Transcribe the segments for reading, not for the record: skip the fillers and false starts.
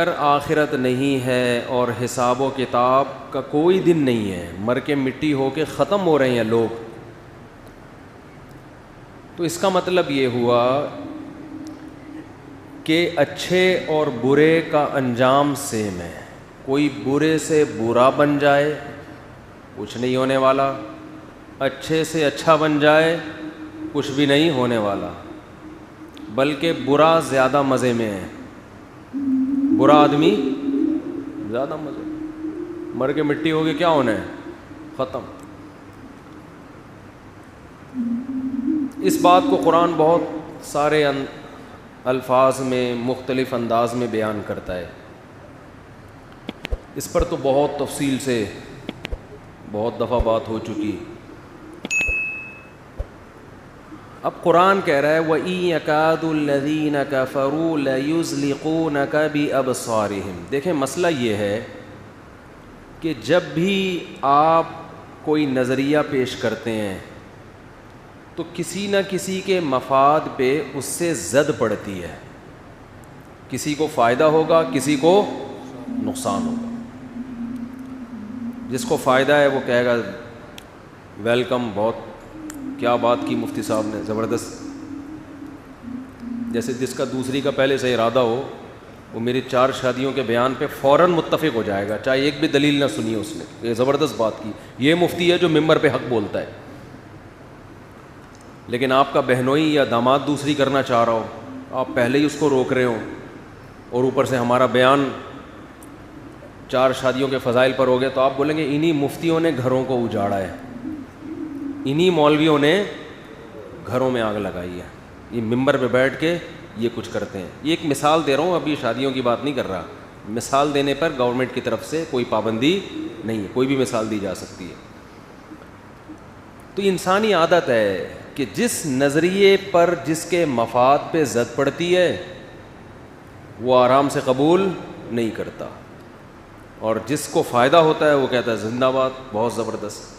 اگر آخرت نہیں ہے اور حساب و کتاب کا کوئی دن نہیں ہے، مر کے مٹی ہو کے ختم ہو رہے ہیں لوگ، تو اس کا مطلب یہ ہوا کہ اچھے اور برے کا انجام سیم ہے۔ کوئی برے سے برا بن جائے کچھ نہیں ہونے والا، اچھے سے اچھا بن جائے کچھ بھی نہیں ہونے والا، بلکہ برا زیادہ مزے میں ہے۔ برا آدمی زیادہ مزے میں، مر کے مٹی ہو کے کیا ہونا ہے؟ ختم۔ اس بات کو قرآن بہت سارے الفاظ میں مختلف انداز میں بیان کرتا ہے۔ اس پر تو بہت تفصیل سے بہت دفعہ بات ہو چکی۔ اب قرآن کہہ رہا ہے وَإِن يَكَادُ الَّذِينَ كَفَرُوا لَيُزْلِقُونَكَ بِأَبْصَارِهِمْ۔ دیکھیں مسئلہ یہ ہے کہ جب بھی آپ کوئی نظریہ پیش کرتے ہیں تو کسی نہ کسی کے مفاد پہ اس سے زد پڑتی ہے، کسی کو فائدہ ہوگا کسی کو نقصان ہوگا۔ جس کو فائدہ ہے وہ کہے گا ویلکم، بہت کیا بات کی مفتی صاحب نے، زبردست۔ جیسے جس کا دوسری کا پہلے سے ارادہ ہو وہ میری 4 شادیوں کے بیان پہ فوراً متفق ہو جائے گا، چاہے ایک بھی دلیل نہ سنی اس نے، یہ زبردست بات کی، یہ مفتی ہے جو ممبر پہ حق بولتا ہے۔ لیکن آپ کا بہنوئی یا داماد دوسری کرنا چاہ رہا ہو، آپ پہلے ہی اس کو روک رہے ہو، اور اوپر سے ہمارا بیان 4 شادیوں کے فضائل پر ہو گیا، تو آپ بولیں گے انہی مفتیوں نے گھروں کو اجاڑا ہے، انہی مولویوں نے گھروں میں آگ لگائی ہے، یہ ممبر پہ بیٹھ کے یہ کچھ کرتے ہیں۔ یہ ایک مثال دے رہا ہوں، ابھی شادیوں کی بات نہیں کر رہا، مثال دینے پر گورنمنٹ کی طرف سے کوئی پابندی نہیں ہے، کوئی بھی مثال دی جا سکتی ہے۔ تو انسانی عادت ہے کہ جس نظریے پر جس کے مفاد پہ زد پڑتی ہے وہ آرام سے قبول نہیں کرتا، اور جس کو فائدہ ہوتا ہے وہ کہتا ہے زندہ باد، بہت زبردست۔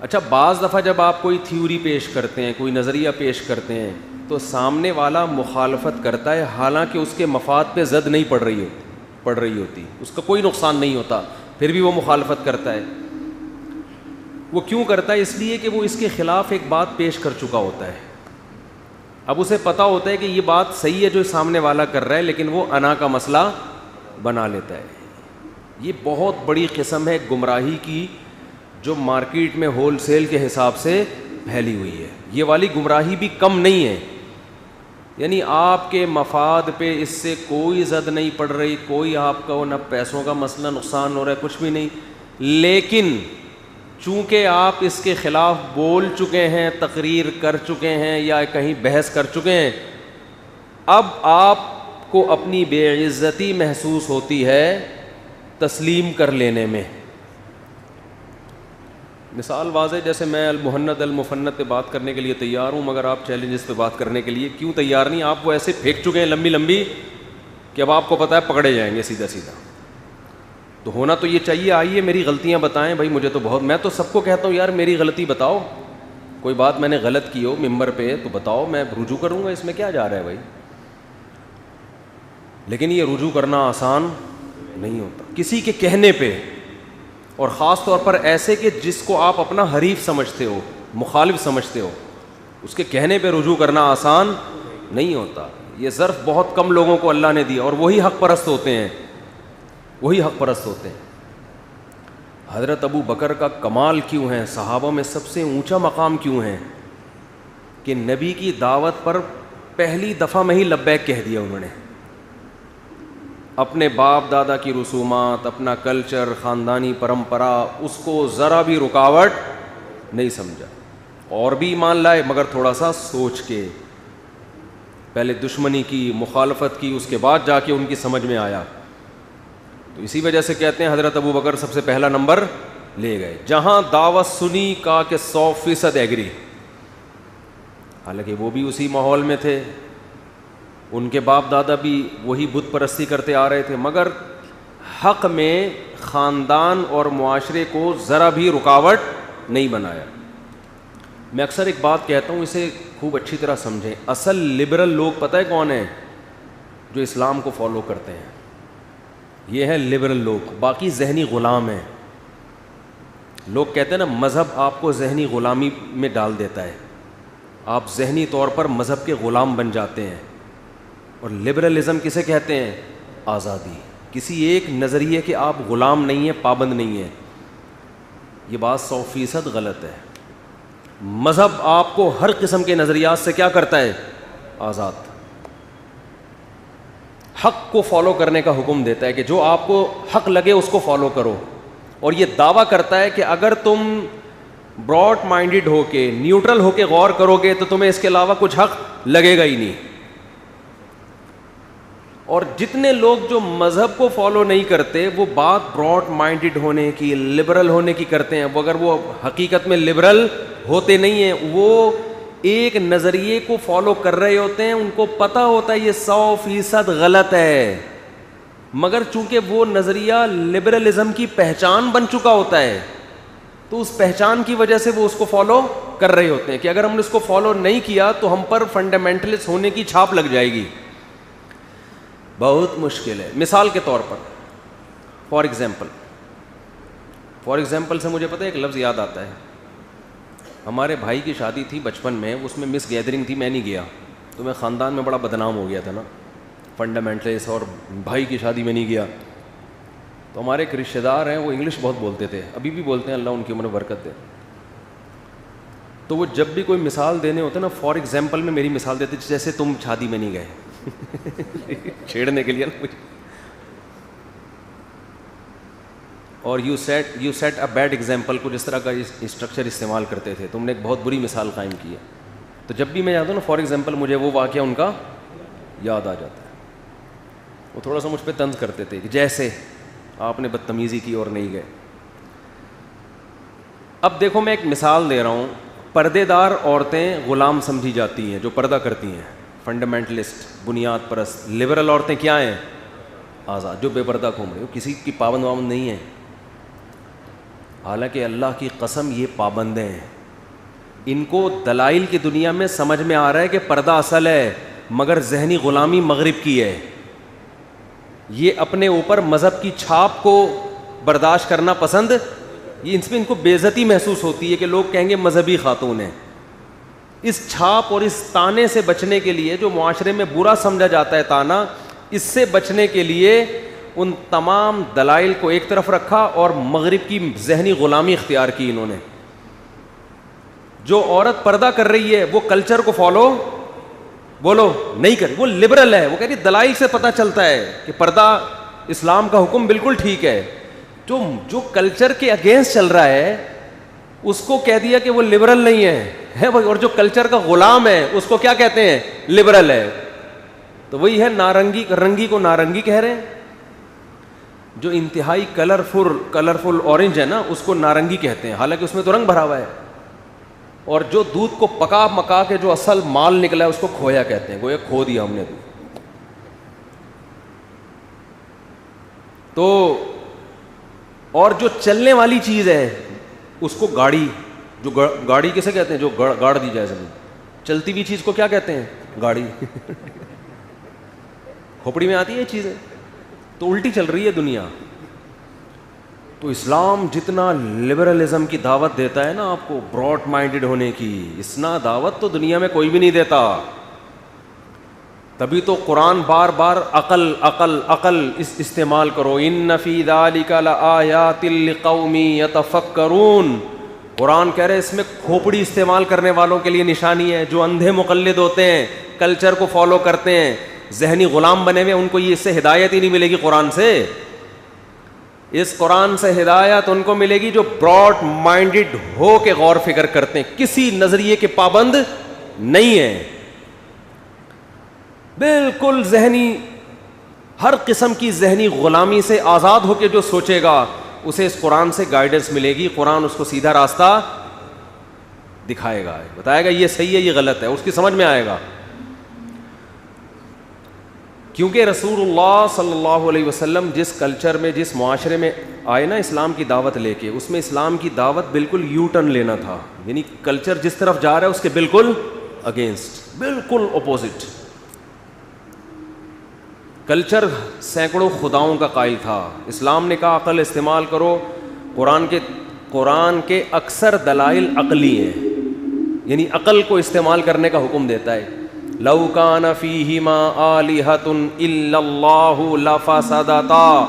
اچھا، بعض دفعہ جب آپ کوئی تھیوری پیش کرتے ہیں، کوئی نظریہ پیش کرتے ہیں، تو سامنے والا مخالفت کرتا ہے، حالانکہ اس کے مفاد پہ زد نہیں پڑ رہی ہوتی، اس کا کوئی نقصان نہیں ہوتا، پھر بھی وہ مخالفت کرتا ہے۔ وہ کیوں کرتا ہے؟ اس لیے کہ وہ اس کے خلاف ایک بات پیش کر چکا ہوتا ہے۔ اب اسے پتہ ہوتا ہے کہ یہ بات صحیح ہے جو سامنے والا کر رہا ہے، لیکن وہ انا کا مسئلہ بنا لیتا ہے۔ یہ بہت بڑی قسم ہے گمراہی کی جو مارکیٹ میں ہول سیل کے حساب سے پھیلی ہوئی ہے۔ یہ والی گمراہی بھی کم نہیں ہے، یعنی آپ کے مفاد پہ اس سے کوئی زد نہیں پڑ رہی، کوئی آپ کا نہ پیسوں کا مسئلہ نقصان ہو رہا ہے، کچھ بھی نہیں، لیکن چونکہ آپ اس کے خلاف بول چکے ہیں، تقریر کر چکے ہیں یا کہیں بحث کر چکے ہیں، اب آپ کو اپنی بے عزتی محسوس ہوتی ہے تسلیم کر لینے میں۔ مثال واضح، جیسے میں المہند المفند پہ بات کرنے کے لیے تیار ہوں، مگر آپ چیلنجز پہ بات کرنے کے لیے کیوں تیار نہیں؟ آپ وہ ایسے پھینک چکے ہیں لمبی لمبی کہ اب آپ کو پتہ ہے پکڑے جائیں گے سیدھا سیدھا۔ تو ہونا تو یہ چاہیے آئیے میری غلطیاں بتائیں بھائی، مجھے تو بہت، میں تو سب کو کہتا ہوں یار میری غلطی بتاؤ، کوئی بات میں نے غلط کی ہو ممبر پہ تو بتاؤ، میں رجوع کروں گا، اس میں کیا جا رہا ہے بھائی؟ لیکن یہ رجوع کرنا آسان نہیں ہوتا کسی کے کہنے پہ، اور خاص طور پر ایسے کہ جس کو آپ اپنا حریف سمجھتے ہو، مخالف سمجھتے ہو، اس کے کہنے پہ رجوع کرنا آسان نہیں ہوتا۔ یہ ظرف بہت کم لوگوں کو اللہ نے دیا، اور وہی حق پرست ہوتے ہیں، وہی حق پرست ہوتے ہیں۔ حضرت ابو بکر کا کمال کیوں ہے، صحابہ میں سب سے اونچا مقام کیوں ہے کہ نبی کی دعوت پر پہلی دفعہ میں ہی لبیک کہہ دیا انہوں نے، اپنے باپ دادا کی رسومات، اپنا کلچر، خاندانی پرمپرا، اس کو ذرا بھی رکاوٹ نہیں سمجھا، اور بھی ایمان لائے مگر تھوڑا سا سوچ کے، پہلے دشمنی کی، مخالفت کی، اس کے بعد جا کے ان کی سمجھ میں آیا۔ تو اسی وجہ سے کہتے ہیں حضرت ابو بکر سب سے پہلا نمبر لے گئے، جہاں دعوت سنی کہا کہ 100% ایگری، حالانکہ وہ بھی اسی ماحول میں تھے، ان کے باپ دادا بھی وہی بت پرستی کرتے آ رہے تھے، مگر حق میں خاندان اور معاشرے کو ذرا بھی رکاوٹ نہیں بنایا۔ میں اکثر ایک بات کہتا ہوں، اسے خوب اچھی طرح سمجھیں، اصل لبرل لوگ پتہ ہے کون ہیں؟ جو اسلام کو فالو کرتے ہیں. یہ ہیں لبرل لوگ. باقی ذہنی غلام ہیں. لوگ کہتے ہیں نا مذہب آپ کو ذہنی غلامی میں ڈال دیتا ہے, آپ ذہنی طور پر مذہب کے غلام بن جاتے ہیں. اور لبرلزم کسے کہتے ہیں؟ آزادی. کسی ایک نظریے کے آپ غلام نہیں ہیں, پابند نہیں ہیں. یہ بات 100% غلط ہے. مذہب آپ کو ہر قسم کے نظریات سے کیا کرتا ہے؟ آزاد. حق کو فالو کرنے کا حکم دیتا ہے کہ جو آپ کو حق لگے اس کو فالو کرو. اور یہ دعویٰ کرتا ہے کہ اگر تم براڈ مائنڈڈ ہو کے, نیوٹرل ہو کے غور کرو گے تو تمہیں اس کے علاوہ کچھ حق لگے گا ہی نہیں. اور جتنے لوگ جو مذہب کو فالو نہیں کرتے وہ بات براڈ مائنڈڈ ہونے کی, لبرل ہونے کی کرتے ہیں. وہ اگر وہ حقیقت میں لبرل ہوتے نہیں ہیں, وہ ایک نظریے کو فالو کر رہے ہوتے ہیں, ان کو پتہ ہوتا ہے یہ 100% غلط ہے, مگر چونکہ وہ نظریہ لبرلزم کی پہچان بن چکا ہوتا ہے تو اس پہچان کی وجہ سے وہ اس کو فالو کر رہے ہوتے ہیں کہ اگر ہم نے اس کو فالو نہیں کیا تو ہم پر فنڈامنٹلسٹ ہونے کی چھاپ لگ جائے گی. بہت مشکل ہے. مثال کے طور پر فار ایگزامپل سے مجھے پتہ ہے ایک لفظ یاد آتا ہے. ہمارے بھائی کی شادی تھی بچپن میں, اس میں مس گیدرنگ تھی, میں نہیں گیا تو میں خاندان میں بڑا بدنام ہو گیا تھا نا, فنڈامنٹلسٹ, اور بھائی کی شادی میں نہیں گیا. تو ہمارے ایک رشتہ دار ہیں, وہ انگلش بہت بولتے تھے, ابھی بھی بولتے ہیں, اللہ ان کی عمر برکت دے. تو وہ جب بھی کوئی مثال دینے ہوتے نا, فار ایگزامپل میں میری مثال دیتے جیسے تم شادی میں نہیں گئے چھیڑنے کے لیے نا کچھ. اور you set a bad example, کچھ اس طرح کا اسٹرکچر استعمال کرتے تھے, تم نے ایک بہت بری مثال قائم کی ہے. تو جب بھی میں جاتا ہوں نا فار ایگزامپل, مجھے وہ واقعہ ان کا یاد آ جاتا ہے. وہ تھوڑا سا مجھ پہ طنز کرتے تھے کہ جیسے آپ نے بدتمیزی کی اور نہیں گئے. اب دیکھو میں ایک مثال دے رہا ہوں. پردے دار عورتیں غلام سمجھی جاتی ہیں جو پردہ کرتی ہیں, فنڈامنٹلسٹ, بنیاد پرست. لبرل عورتیں کیا ہیں؟ آزاد, جو بے پردہ گھوم رہی ہو, کسی کی پابند وابند نہیں ہیں. حالانکہ اللہ کی قسم یہ پابندیں ہیں. ان کو دلائل کی دنیا میں سمجھ میں آ رہا ہے کہ پردہ اصل ہے, مگر ذہنی غلامی مغرب کی ہے. یہ اپنے اوپر مذہب کی چھاپ کو برداشت کرنا پسند, یہ ان کو بے عزتی محسوس ہوتی ہے کہ لوگ کہیں گے مذہبی خاتون ہیں. اس چھاپ اور اس تانے سے بچنے کے لیے, جو معاشرے میں برا سمجھا جاتا ہے تانا, اس سے بچنے کے لیے ان تمام دلائل کو ایک طرف رکھا اور مغرب کی ذہنی غلامی اختیار کی انہوں نے. جو عورت پردہ کر رہی ہے وہ کلچر کو فالو بولو نہیں کر, وہ لبرل ہے. وہ کہہ رہی دلائل سے پتہ چلتا ہے کہ پردہ اسلام کا حکم بالکل ٹھیک ہے. جو کلچر کے اگینسٹ چل رہا ہے اس کو کہہ دیا کہ وہ لبرل نہیں ہے, اور جو کلچر کا غلام ہے اس کو کیا کہتے ہیں؟ لبرل ہے. تو وہی ہے نارنگی, رنگی کو نارنگی کہہ رہے ہیں. جو انتہائی کلرفل اورنج ہے نا, اس کو نارنگی کہتے ہیں, حالانکہ اس میں تو رنگ بھرا ہوا ہے. اور جو دودھ کو پکا مکا کے جو اصل مال نکلا ہے اس کو کھویا کہتے ہیں, گویا کھو دیا ہم نے دودھ. تو اور جو چلنے والی چیز ہے اس کو گاڑی, جو گاڑی کسے کہتے ہیں؟ جو گاڑ دی جائے زمین. چلتی ہوئی چیز کو کیا کہتے ہیں؟ گاڑی. کھوپڑی میں آتی ہے یہ چیزیں, تو الٹی چل رہی ہے دنیا. تو اسلام جتنا لبرلزم کی دعوت دیتا ہے نا آپ کو براڈ مائنڈڈ ہونے کی, اتنا دعوت تو دنیا میں کوئی بھی نہیں دیتا. تبھی تو قرآن بار بار عقل عقل عقل استعمال کرو. ان فی ذلک لآیات لقوم یتفکرون. قرآن کہہ رہے اس میں کھوپڑی استعمال کرنے والوں کے لیے نشانی ہے, جو اندھے مقلد ہوتے ہیں, کلچر کو فالو کرتے ہیں, ذہنی غلام بنے ہوئے, ان کو یہ اس سے ہدایت ہی نہیں ملے گی قرآن سے. اس قرآن سے ہدایت ان کو ملے گی جو براڈ مائنڈڈ ہو کے غور فکر کرتے ہیں, کسی نظریے کے پابند نہیں ہیں, بالکل ذہنی ہر قسم کی ذہنی غلامی سے آزاد ہو کے جو سوچے گا اسے اس قرآن سے گائیڈنس ملے گی. قرآن اس کو سیدھا راستہ دکھائے گا, بتائے گا یہ صحیح ہے یہ غلط ہے, اس کی سمجھ میں آئے گا. کیونکہ رسول اللہ صلی اللہ علیہ وسلم جس کلچر میں, جس معاشرے میں آئے نا اسلام کی دعوت لے کے, اس میں اسلام کی دعوت بالکل یو ٹرن لینا تھا. یعنی کلچر جس طرف جا رہا ہے اس کے بالکل اگینسٹ, بالکل اپوزٹ. کلچر سینکڑوں خداؤں کا قائل تھا. اسلام نے کہا عقل استعمال کرو. قرآن کے اکثر دلائل عقلی ہیں, یعنی عقل کو استعمال کرنے کا حکم دیتا ہے. لو کان فیہما آلہۃ الا اللہ لفسدتا.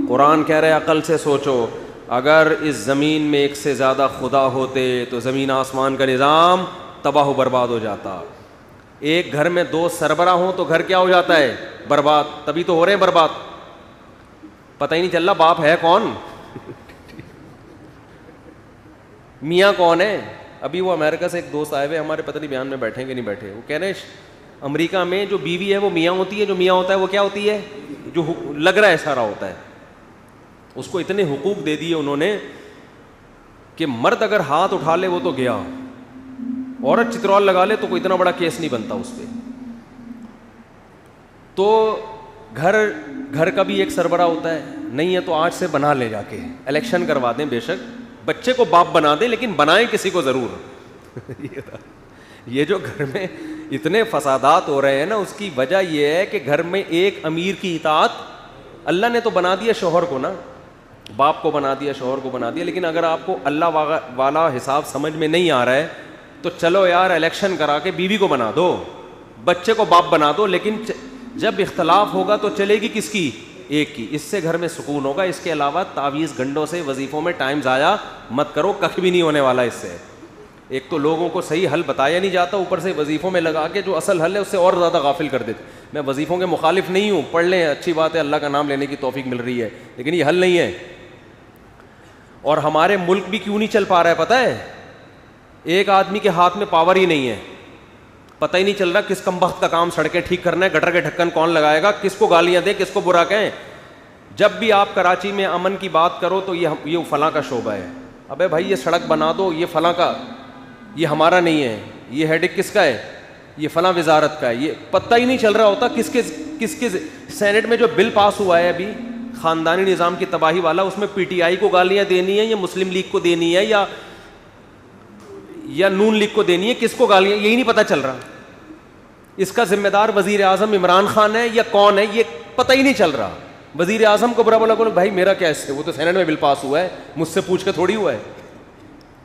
قرآن کہہ رہے عقل سے سوچو, اگر اس زمین میں ایک سے زیادہ خدا ہوتے تو زمین آسمان کا نظام تباہ و برباد ہو جاتا. ایک گھر میں 2 سربراہ ہوں تو گھر کیا ہو جاتا ہے؟ برباد. تبھی تو ہو رہے ہیں برباد, پتہ ہی نہیں چل رہا باپ ہے کون, میاں کون ہے. ابھی وہ امریکہ سے ایک دوست آئے ہوئے ہمارے, پتہ نہیں بیان میں بیٹھیں کہ نہیں بیٹھے, وہ کہہ رہے ہیں امریکہ میں جو بیوی ہے وہ میاں ہوتی ہے, جو میاں ہوتا ہے وہ کیا ہوتی ہے, جو لگ رہا ہے سارا ہوتا ہے. اس کو اتنے حقوق دے دیے انہوں نے کہ مرد اگر ہاتھ اٹھا لے وہ تو گیا, عورت چترول لگا لے تو کوئی اتنا بڑا کیس نہیں بنتا اس پہ. تو گھر کا بھی ایک سربراہ ہوتا ہے, نہیں ہے تو آج سے بنا لے, جا کے الیکشن کروا دیں, بے شک بچے کو باپ بنا دیں لیکن بنائیں کسی کو ضرور. یہ جو گھر میں اتنے فسادات ہو رہے ہیں نا, اس کی وجہ یہ ہے کہ گھر میں ایک امیر کی اطاعت, اللہ نے تو بنا دیا شوہر کو نا, باپ کو بنا دیا, شوہر کو بنا دیا, لیکن اگر آپ کو اللہ والا حساب سمجھ میں نہیں آ رہا ہے تو چلو یار الیکشن کرا کے بیوی کو بنا دو, بچے کو باپ بنا دو, لیکن جب اختلاف ہوگا تو چلے گی کس کی؟ ایک کی. اس سے گھر میں سکون ہوگا. اس کے علاوہ تعویذ گنڈوں سے وظیفوں میں ٹائم ضائع مت کرو, کخ بھی نہیں ہونے والا اس سے. ایک تو لوگوں کو صحیح حل بتایا نہیں جاتا, اوپر سے وظیفوں میں لگا کے جو اصل حل ہے اس سے اور زیادہ غافل کر دیتے. میں وظیفوں کے مخالف نہیں ہوں, پڑھ لیں, اچھی بات ہے, اللہ کا نام لینے کی توفیق مل رہی ہے, لیکن یہ حل نہیں ہے. اور ہمارے ملک بھی کیوں نہیں چل پا رہا ہے پتہ ہے؟ ایک آدمی کے ہاتھ میں پاور ہی نہیں ہے, پتہ ہی نہیں چل رہا کس کمبخت کا کام سڑکیں ٹھیک کرنا ہے, گٹر کے ڈھکن کون لگائے گا, کس کو گالیاں دیں, کس کو برا کہیں. جب بھی آپ کراچی میں امن کی بات کرو تو یہ فلاں کا شعبہ ہے. ابے بھائی یہ سڑک بنا دو, یہ فلاں کا, یہ ہمارا نہیں ہے, یہ ہیڈک کس کا ہے, یہ فلاں وزارت کا ہے. یہ پتہ ہی نہیں چل رہا ہوتا کس کے سینٹ میں جو بل پاس ہوا ہے ابھی خاندانی نظام کی تباہی والا, اس میں پی ٹی آئی کو گالیاں دینی ہے یا مسلم لیگ کو دینی ہے یا نون لیگ کو دینی ہے, کس کو گالیاں, یہی نہیں پتہ چل رہا. اس کا ذمہ دار وزیر اعظم عمران خان ہے یا کون ہے, یہ پتہ ہی نہیں چل رہا. وزیر اعظم کو برا بولا بولو بھائی میرا کیا اس سے, وہ تو سینٹ میں بل پاس ہوا ہے, مجھ سے پوچھ کے تھوڑی ہوا ہے.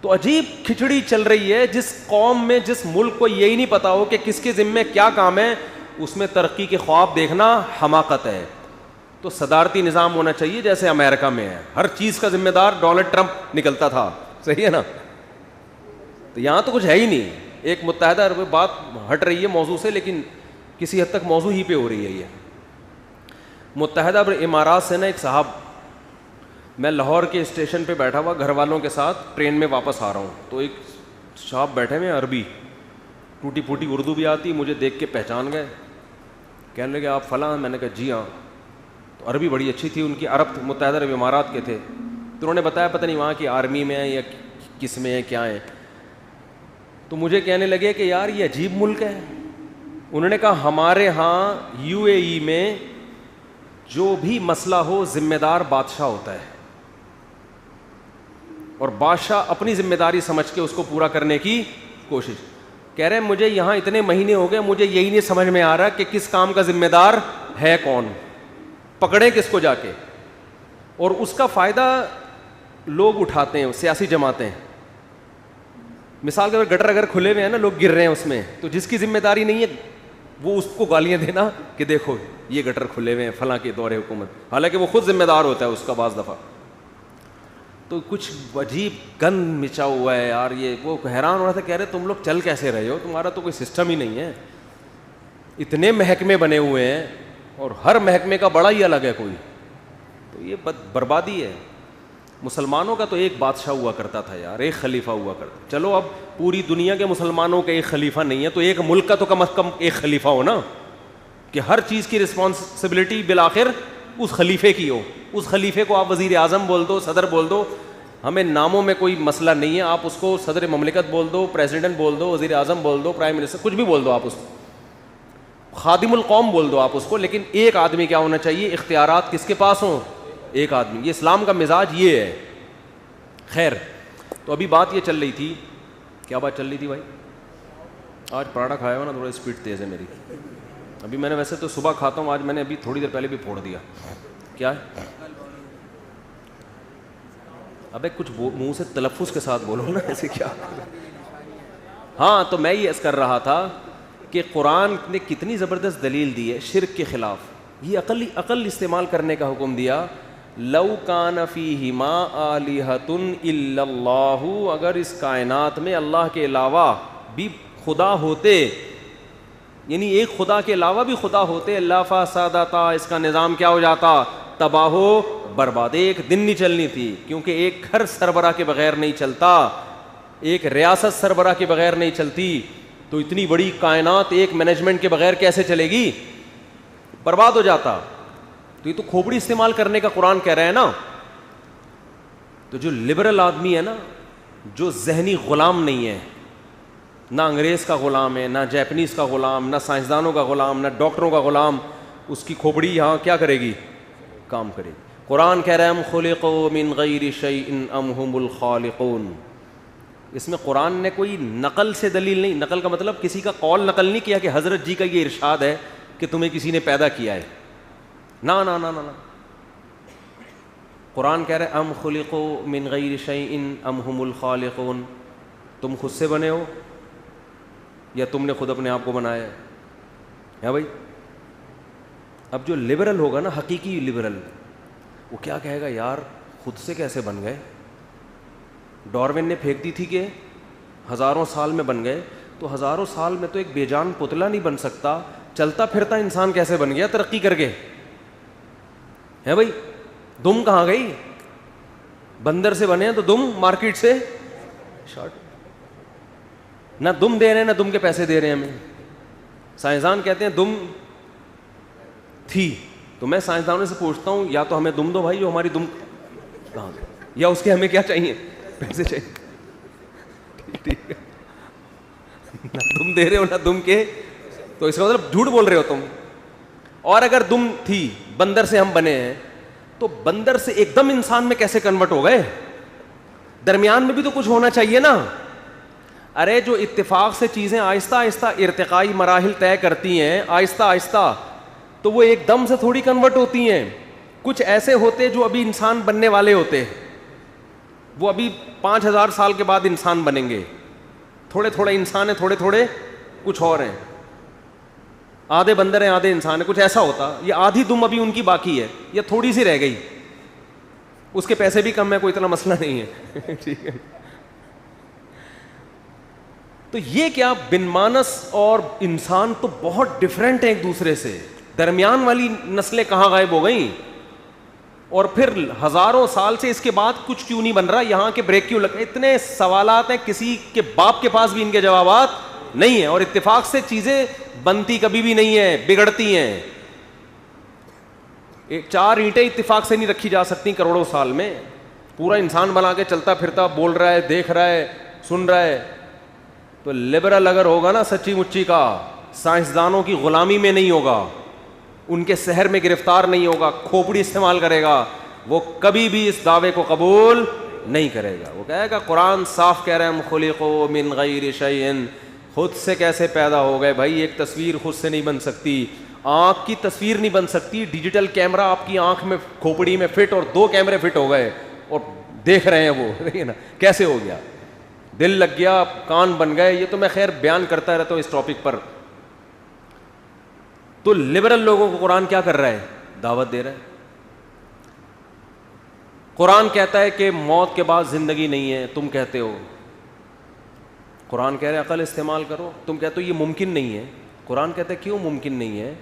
تو عجیب کھچڑی چل رہی ہے. جس قوم میں, جس ملک کو یہی نہیں پتا ہو کہ کس کے ذمے کیا کام ہے, اس میں ترقی کے خواب دیکھنا حماقت ہے. تو صدارتی نظام ہونا چاہیے جیسے امریکہ میں ہے, ہر چیز کا ذمہ دار ڈونلڈ ٹرمپ نکلتا تھا, صحیح ہے نا. تو یہاں تو کچھ ہے ہی نہیں. ایک متحدہ عرب, بات ہٹ رہی ہے موضوع سے لیکن کسی حد تک موضوع ہی پہ ہو رہی ہے. یہ متحدہ عرب امارات سے نا ایک صاحب, میں لاہور کے اسٹیشن پہ بیٹھا ہوا گھر والوں کے ساتھ ٹرین میں واپس آ رہا ہوں, تو ایک صاحب بیٹھے ہوئے عربی, ٹوٹی پھوٹی اردو بھی آتی, مجھے دیکھ کے پہچان گئے, کہنے لگے آپ فلاں. میں نے کہا جی ہاں. تو عربی بڑی اچھی تھی ان کی, عرب متحدہ عرب امارات کے تھے. تو انہوں نے بتایا پتہ نہیں وہاں کی آرمی میں ہے یا کس میں ہے, کیا ہے. تو مجھے کہنے لگے کہ یار یہ عجیب ملک ہے. انہوں نے کہا ہمارے ہاں یو اے ای میں جو بھی مسئلہ ہو ذمہ دار بادشاہ ہوتا ہے, اور بادشاہ اپنی ذمہ داری سمجھ کے اس کو پورا کرنے کی کوشش. کہہ رہے ہیں مجھے یہاں اتنے مہینے ہو گئے, مجھے یہی نہیں سمجھ میں آ رہا کہ کس کام کا ذمہ دار ہے کون, پکڑیں کس کو جا کے. اور اس کا فائدہ لوگ اٹھاتے ہیں, سیاسی جماعتیں. مثال کے طور گٹر اگر کھلے ہوئے ہیں نا, لوگ گر رہے ہیں اس میں, تو جس کی ذمہ داری نہیں ہے وہ اس کو گالیاں دینا کہ دیکھو یہ گٹر کھلے ہوئے ہیں فلاں کے دور حکومت, حالانکہ وہ خود ذمہ دار ہوتا ہے اس کا بعض دفعہ. تو کچھ عجیب گند مچا ہوا ہے یار. یہ وہ حیران ہو رہا تھا, کہہ رہے تم لوگ چل کیسے رہے ہو, تمہارا تو کوئی سسٹم ہی نہیں ہے. اتنے محکمے بنے ہوئے ہیں اور ہر محکمے کا بڑا ہی الگ ہے کوئی. تو یہ بربادی ہے. مسلمانوں کا تو ایک بادشاہ ہوا کرتا تھا یار, ایک خلیفہ ہوا کرتا. چلو اب پوری دنیا کے مسلمانوں کا ایک خلیفہ نہیں ہے, تو ایک ملک کا تو کم از کم ایک خلیفہ ہو نا, کہ ہر چیز کی رسپانسبلٹی بالآخر اس خلیفے کی ہو. اس خلیفے کو آپ وزیر اعظم بول دو, صدر بول دو, ہمیں ناموں میں کوئی مسئلہ نہیں ہے. آپ اس کو صدر مملکت بول دو, پریزیڈنٹ بول دو, وزیر اعظم بول دو, پرائم منسٹر, کچھ بھی بول دو, آپ اس کو خادم القوم بول دو آپ اس کو, لیکن ایک آدمی کیا ہونا چاہیے, اختیارات کس کے پاس ہوں, ایک آدمی. یہ اسلام کا مزاج یہ ہے. خیر, تو ابھی بات یہ چل رہی تھی, کیا بات چل رہی تھی بھائی؟ آج پراٹھا کھایا ہو نا, تھوڑا اسپیڈ تیز ہے میری. ابھی میں نے ویسے تو صبح کھاتا ہوں, آج میں نے ابھی تھوڑی دیر پہلے بھی پھوڑ دیا. کیا ہے؟ ابے کچھ منہ سے تلفظ کے ساتھ بولو نا, ایسے کیا. ہاں تو میں یہ عرض کر رہا تھا کہ قرآن نے کتنی زبردست دلیل دی ہے شرک کے خلاف. یہ عقل استعمال کرنے کا حکم دیا. لو کان فیہما آلہۃ الا اللہ, اگر اس کائنات میں اللہ کے علاوہ بھی خدا ہوتے, یعنی ایک خدا کے علاوہ بھی خدا ہوتے, اللہ فسادتا, اس کا نظام کیا ہو جاتا, تباہ و برباد. ایک دن نہیں چلنی تھی, کیونکہ ایک گھر سربراہ کے بغیر نہیں چلتا, ایک ریاست سربراہ کے بغیر نہیں چلتی, تو اتنی بڑی کائنات ایک مینجمنٹ کے بغیر کیسے چلے گی, برباد ہو جاتا. تو یہ تو کھوپڑی استعمال کرنے کا قرآن کہہ رہے ہیں نا. تو جو لبرل آدمی ہے نا, جو ذہنی غلام نہیں ہے, نہ انگریز کا غلام ہے, نہ جیپنیز کا غلام, نہ سائنسدانوں کا غلام, نہ ڈاکٹروں کا غلام, اس کی کھوپڑی یہاں کیا کرے گی, کام کرے گی. قرآن کہہ رہے ہیں ام خلقوا من غیر شیء ام هم الخالقون. اس میں قرآن نے کوئی نقل سے دلیل نہیں, نقل کا مطلب کسی کا قول نقل نہیں کیا کہ حضرت جی کا یہ ارشاد ہے کہ تمہیں کسی نے پیدا کیا ہے. نا نا نا نا نا. قرآن کہہ رہے ہیں ام خلقوا من غیر شیء ام هم الخالقون. تم خود سے بنے ہو یا تم نے خود اپنے آپ کو بنایا ہے بھائی. اب جو لبرل ہوگا نا, حقیقی لبرل, وہ کیا کہے گا, یار خود سے کیسے بن گئے, ڈاروین نے پھینک دی تھی کہ ہزاروں سال میں بن گئے, تو ہزاروں سال میں تو ایک بے جان پتلا نہیں بن سکتا, چلتا پھرتا انسان کیسے بن گیا ترقی کر کے, ہے بھائی. دم کہاں گئی, بندر سے بنے ہیں تو دم مارکیٹ سے شارٹ, نہ دم دے رہے ہیں نہ دم کے پیسے دے رہے ہیں ہمیں. سائنسدان کہتے ہیں دم تھی, تو میں سائنسدانوں سے پوچھتا ہوں یا تو ہمیں دم دو بھائی, جو ہماری دم کہاں گئی, یا اس کے ہمیں کیا چاہیے, پیسے چاہیے. ٹھیک ہے, نہ دم دے رہے ہو نہ دم کے, تو اس کا مطلب جھوٹ بول رہے ہو تم. اور اگر دم تھی, بندر سے ہم بنے ہیں, تو بندر سے ایک دم انسان میں کیسے کنورٹ ہو گئے, درمیان میں بھی تو کچھ ہونا چاہیے نا. ارے جو اتفاق سے چیزیں آہستہ آہستہ ارتقائی مراحل طے کرتی ہیں آہستہ آہستہ, تو وہ ایک دم سے تھوڑی کنورٹ ہوتی ہیں. کچھ ایسے ہوتے جو ابھی انسان بننے والے ہوتے, وہ ابھی 5000 سال کے بعد انسان بنیں گے. تھوڑے تھوڑے انسان ہیں, تھوڑے تھوڑے کچھ اور ہیں, آدھے بندر ہیں آدھے انسان ہیں, کچھ ایسا ہوتا. یہ آدھی دم ابھی ان کی باقی ہے, یہ تھوڑی سی رہ گئی, اس کے پیسے بھی کم ہے, کوئی اتنا مسئلہ نہیں ہے. ٹھیک ہے, تو یہ کیا بن مانس اور انسان تو بہت ڈفرینٹ ہیں ایک دوسرے سے. درمیان والی نسلیں کہاں غائب ہو گئیں, اور پھر ہزاروں سال سے اس کے بعد کچھ کیوں نہیں بن رہا, یہاں کے بریک کیوں لگ, اتنے سوالات ہیں, کسی کے باپ کے پاس بھی ان کے جوابات نہیں ہیں. اور اتفاق سے چیزیں بنتی کبھی بھی نہیں ہیں, بگڑتی ہیں. 4 اینٹیں اتفاق سے نہیں رکھی جا سکتی کروڑوں سال میں. پورا انسان بنا کے چلتا پھرتا, بول رہا ہے, دیکھ رہا ہے, سن رہا ہے. تو لبرل اگر ہوگا نا سچی مچی کا, سائنسدانوں کی غلامی میں نہیں ہوگا, ان کے سحر میں گرفتار نہیں ہوگا, کھوپڑی استعمال کرے گا, وہ کبھی بھی اس دعوے کو قبول نہیں کرے گا. وہ کہے گا قرآن صاف کہہ رہے ہیں خلقوا من غیر شیء, خود سے کیسے پیدا ہو گئے بھائی. ایک تصویر خود سے نہیں بن سکتی, آنکھ کی تصویر نہیں بن سکتی. ڈیجیٹل کیمرہ آپ کی آنکھ میں کھوپڑی میں فٹ, اور 2 کیمرے فٹ ہو گئے اور دیکھ رہے ہیں وہ, دیکھیے نا کیسے ہو گیا. دل لگ گیا, کان بن گئے. یہ تو میں خیر بیان کرتا رہتا ہوں اس ٹاپک پر. تو لبرل لوگوں کو قرآن کیا کر رہا ہے, دعوت دے رہا ہے. قرآن کہتا ہے کہ موت کے بعد زندگی نہیں ہے, تم کہتے ہو. قرآن کہہ رہے عقل استعمال کرو, تم کہتے ہو یہ ممکن نہیں ہے. قرآن کہتا ہے کیوں ممکن نہیں ہے,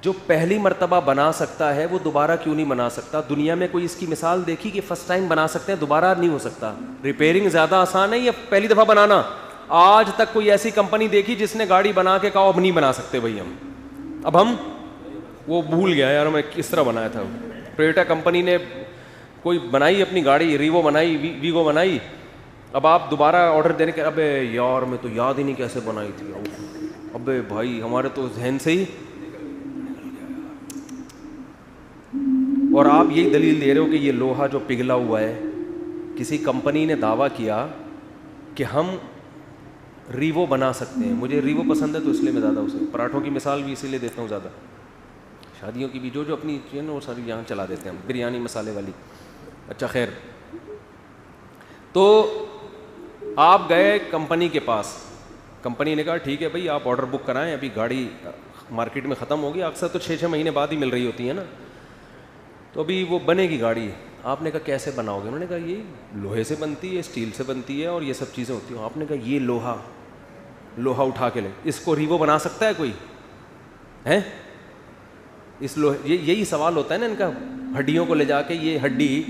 جو پہلی مرتبہ بنا سکتا ہے وہ دوبارہ کیوں نہیں بنا سکتا. دنیا میں کوئی اس کی مثال دیکھی کہ فرسٹ ٹائم بنا سکتے ہیں, دوبارہ نہیں ہو سکتا. ریپیئرنگ زیادہ آسان ہے یا پہلی دفعہ بنانا. آج تک کوئی ایسی کمپنی دیکھی جس نے گاڑی بنا کے کہا اب نہیں بنا سکتے بھائی ہم, اب ہم وہ بھول گیا یار میں کس طرح بنایا تھا. ٹویوٹا کمپنی نے کوئی بنائی اپنی گاڑی, ریوو بنائی, ویگو بنائی, اب آپ دوبارہ آرڈر دینے کے, ابے یار میں تو یاد ہی نہیں کیسے بنائی تھی. ابے بھائی ہمارے تو ذہن سے ہی. اور آپ یہی دلیل دے رہے ہو کہ یہ لوہا جو پگھلا ہوا ہے, کسی کمپنی نے دعویٰ کیا کہ ہم ریوو بنا سکتے ہیں. مجھے ریوو پسند ہے تو اس لیے میں زیادہ اسے پراٹھوں کی مثال بھی اسی لیے دیتا ہوں زیادہ. شادیوں کی بھی جو اپنی چیزیں وہ ساری یہاں چلا دیتے ہیں ہم, بریانی مسالے والی. اچھا خیر, تو آپ گئے کمپنی کے پاس, کمپنی نے کہا ٹھیک ہے بھائی آپ آرڈر بک کرائیں, ابھی گاڑی مارکیٹ میں ختم ہوگی, اکثر تو 6 مہینے بعد ہی مل رہی ہوتی ہے نا, تو ابھی وہ بنے گی گاڑی. آپ نے کہا کیسے بناؤ گے؟ انہوں نے کہا یہ لوہے سے بنتی ہے, اسٹیل سے بنتی ہے اور یہ سب چیزیں ہوتی ہیں. آپ نے کہا یہ لوہا اٹھا کے لے, اس کو ریوو بنا سکتا ہے کوئی ہے؟ اس لوہے, یہی سوال ہوتا ہے نا ان کا. ہڈیوں کو لے جا کے, یہ ہڈی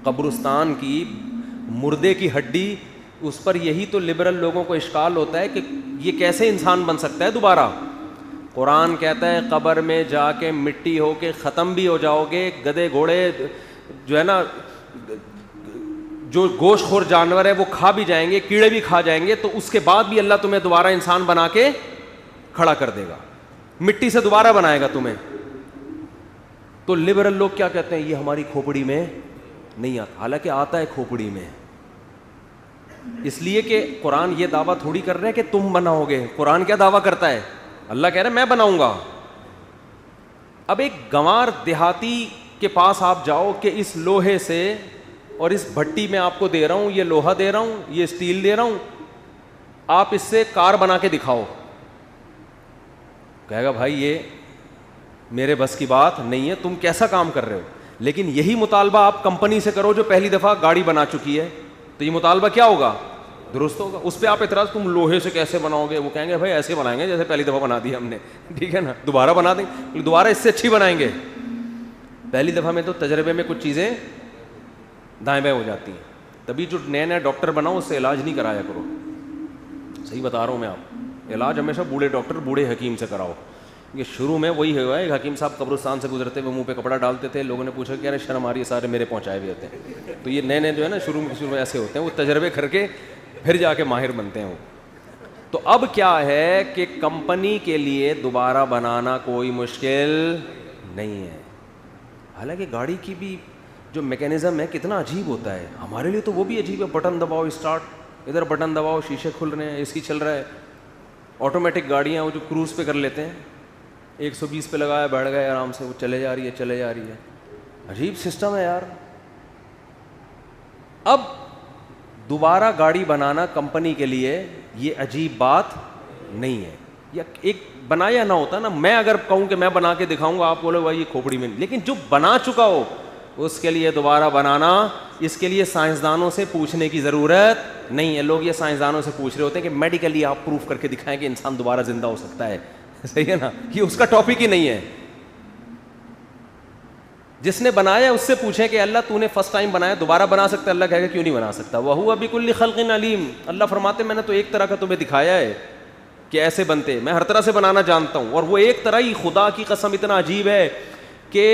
قبرستان کی مردے کی ہڈی, اس پر یہی تو لبرل لوگوں کو اشکال ہوتا ہے کہ یہ کیسے انسان بن سکتا ہے دوبارہ. قرآن کہتا ہے قبر میں جا کے مٹی ہو کے ختم بھی ہو جاؤ گے, گدھے گھوڑے جو ہے نا, جو گوشت خور جانور ہے وہ کھا بھی جائیں گے, کیڑے بھی کھا جائیں گے, تو اس کے بعد بھی اللہ تمہیں دوبارہ انسان بنا کے کھڑا کر دے گا, مٹی سے دوبارہ بنائے گا تمہیں. تو لبرل لوگ کیا کہتے ہیں, یہ ہماری کھوپڑی میں نہیں آتا, حالانکہ آتا ہے کھوپڑی میں. اس لیے کہ قرآن یہ دعویٰ تھوڑی کر رہے ہیں کہ تم بناؤ گے. قرآن کیا دعویٰ کرتا ہے؟ اللہ کہہ رہا ہے میں بناؤں گا. اب ایک گنوار دیہاتی کے پاس آپ جاؤ کہ اس لوہے سے اور اس بھٹی میں آپ کو دے رہا ہوں, یہ لوہا دے رہا ہوں, یہ اسٹیل دے رہا ہوں, آپ اس سے کار بنا کے دکھاؤ. کہے گا بھائی یہ میرے بس کی بات نہیں ہے, تم کیسا کام کر رہے ہو. لیکن یہی مطالبہ آپ کمپنی سے کرو جو پہلی دفعہ گاڑی بنا چکی ہے, تو یہ مطالبہ کیا ہوگا؟ درست ہوگا. اس پہ آپ اعتراض تم لوہے سے کیسے بناؤ گے, وہ کہیں گے بھائی ایسے بنائیں گے جیسے پہلی دفعہ بنا دی ہم نے, ٹھیک ہے نا, دوبارہ بنا دیں گے, دوبارہ اس سے اچھی بنائیں گے. پہلی دفعہ میں تو تجربے میں کچھ چیزیں دائیں بائیں ہو جاتی ہیں. تبھی جو نیا ڈاکٹر بناؤ اس سے علاج نہیں کرایا کرو, صحیح بتا رہا ہوں میں آپ. علاج ہمیشہ بوڑھے ڈاکٹر بوڑھے حکیم سے کراؤ. یہ شروع میں وہی ہوا ہے, ایک حکیم صاحب قبرستان سے گزرتے ہوئے منہ پہ کپڑا ڈالتے تھے, لوگوں نے پوچھا کہ ارے شرم آ رہی ہے, سارے میرے پہنچائے ہوئے ہوتے ہیں. تو یہ نئے جو ہے نا شروع میں ایسے ہوتے ہیں, وہ تجربے کر کے پھر جا کے ماہر بنتے ہیں وہ. تو اب کیا ہے کہ کمپنی کے لیے دوبارہ بنانا کوئی مشکل نہیں ہے. حالانکہ گاڑی کی بھی جو میکینزم ہے کتنا عجیب ہوتا ہے, ہمارے لیے تو وہ بھی عجیب ہے. بٹن دباؤ اسٹارٹ, ادھر بٹن دباؤ شیشے کھل رہے ہیں, اے سی چل رہا ہے. آٹومیٹک گاڑیاں وہ جو کروز پہ کر لیتے ہیں, 120 پہ لگایا بیٹھ گئے آرام سے, وہ چلے جا رہی ہے. عجیب سسٹم ہے یار. اب دوبارہ گاڑی بنانا کمپنی کے لیے یہ عجیب بات نہیں ہے. یا ایک بنایا نہ ہوتا نا, میں اگر کہوں کہ میں بنا کے دکھاؤں گا, آپ بولے بھائی یہ کھوپڑی میں نہیں, لیکن جو بنا چکا ہو اس کے لیے دوبارہ بنانا, اس کے لیے سائنسدانوں سے پوچھنے کی ضرورت نہیں ہے. لوگ یہ سائنسدانوں سے پوچھ رہے ہوتے ہیں کہ میڈیکلی آپ پروف کر کے دکھائیں کہ انسان دوبارہ زندہ ہو سکتا ہے. صحیح ہے نا, یہ اس کا ٹاپک ہی نہیں ہے. جس نے بنایا اس سے پوچھیں کہ اللہ تو نے فرسٹ ٹائم بنایا, دوبارہ بنا سکتا ہے؟ اللہ کہے گا کیوں نہیں بنا سکتا. وَهُوَ بِكُلِّ خَلْقٍ عَلِيمٌ. اللہ فرماتے میں نے تو ایک طرح کا تمہیں دکھایا ہے کہ ایسے بنتے, میں ہر طرح سے بنانا جانتا ہوں. اور وہ ایک طرح ہی خدا کی قسم اتنا عجیب ہے کہ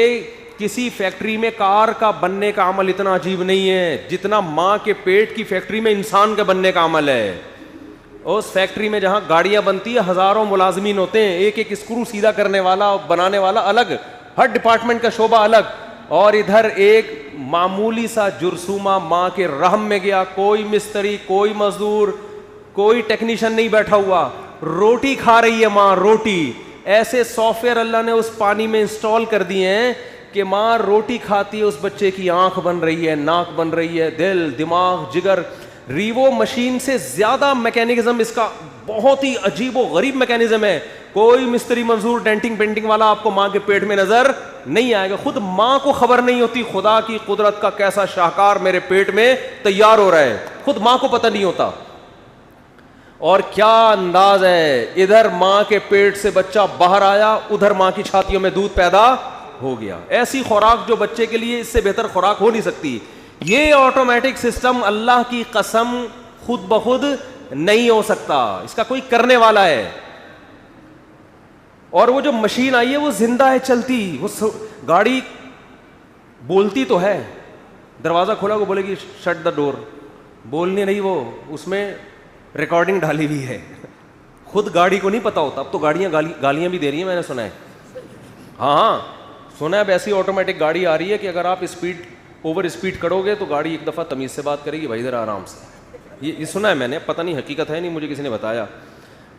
کسی فیکٹری میں کار کا بننے کا عمل اتنا عجیب نہیں ہے جتنا ماں کے پیٹ کی فیکٹری میں انسان کا بننے کا عمل ہے. اس فیکٹری میں جہاں گاڑیاں بنتی ہے ہزاروں ملازمین ہوتے ہیں, ایک ایک اسکرو سیدھا کرنے والا, بنانے والا الگ, ہر ڈپارٹمنٹ کا شعبہ الگ. اور ادھر ایک معمولی سا جرثومہ ماں کے رحم میں گیا, کوئی مستری, کوئی مزدور, کوئی ٹیکنیشین نہیں بیٹھا ہوا, روٹی کھا رہی ہے ماں, روٹی. ایسے سافٹ ویئر اللہ نے اس پانی میں انسٹال کر دیے ہیں کہ ماں روٹی کھاتی ہے, اس بچے کی آنکھ بن رہی ہے, ناک بن رہی ہے, دل, دماغ, جگر. ریوو مشین سے زیادہ میکینزم اس کا بہت ہی عجیب و غریب میکینزم ہے. کوئی مستری منظور ڈینٹنگ پینٹنگ والا آپ کو ماں کے پیٹ میں نظر نہیں آئے گا. خود ماں کو خبر نہیں ہوتی خدا کی قدرت کا کیسا شاہکار میرے پیٹ میں تیار ہو رہا ہے, خود ماں کو پتہ نہیں ہوتا. اور کیا انداز ہے, ادھر ماں کے پیٹ سے بچہ باہر آیا, ادھر ماں کی چھاتیوں میں دودھ پیدا ہو گیا. ایسی خوراک جو بچے کے لیے اس سے بہتر خوراک ہو نہیں سکتی. یہ آٹومیٹک سسٹم اللہ کی قسم خود بخود نہیں ہو سکتا, اس کا کوئی کرنے والا ہے. اور وہ جو مشین آئی ہے وہ زندہ ہے, چلتی, وہ گاڑی بولتی تو ہے, دروازہ کھولا وہ بولے گی شٹ دا ڈور, بولنے نہیں, وہ اس میں ریکارڈنگ ڈالی ہوئی ہے. خود گاڑی کو نہیں پتا ہوتا. اب تو گاڑیاں گالیاں بھی دے رہی ہیں, میں نے سنا ہے. ہاں سنا ہے, اب ایسی آٹومیٹک گاڑی آ رہی ہے کہ اگر آپ اوور اسپیڈ کرو گے تو گاڑی ایک دفعہ تمیز سے بات کرے گی, بھائی ذرا آرام سے, یہ سنا ہے میں نے, پتہ نہیں حقیقت ہے نہیں, مجھے کسی نے بتایا.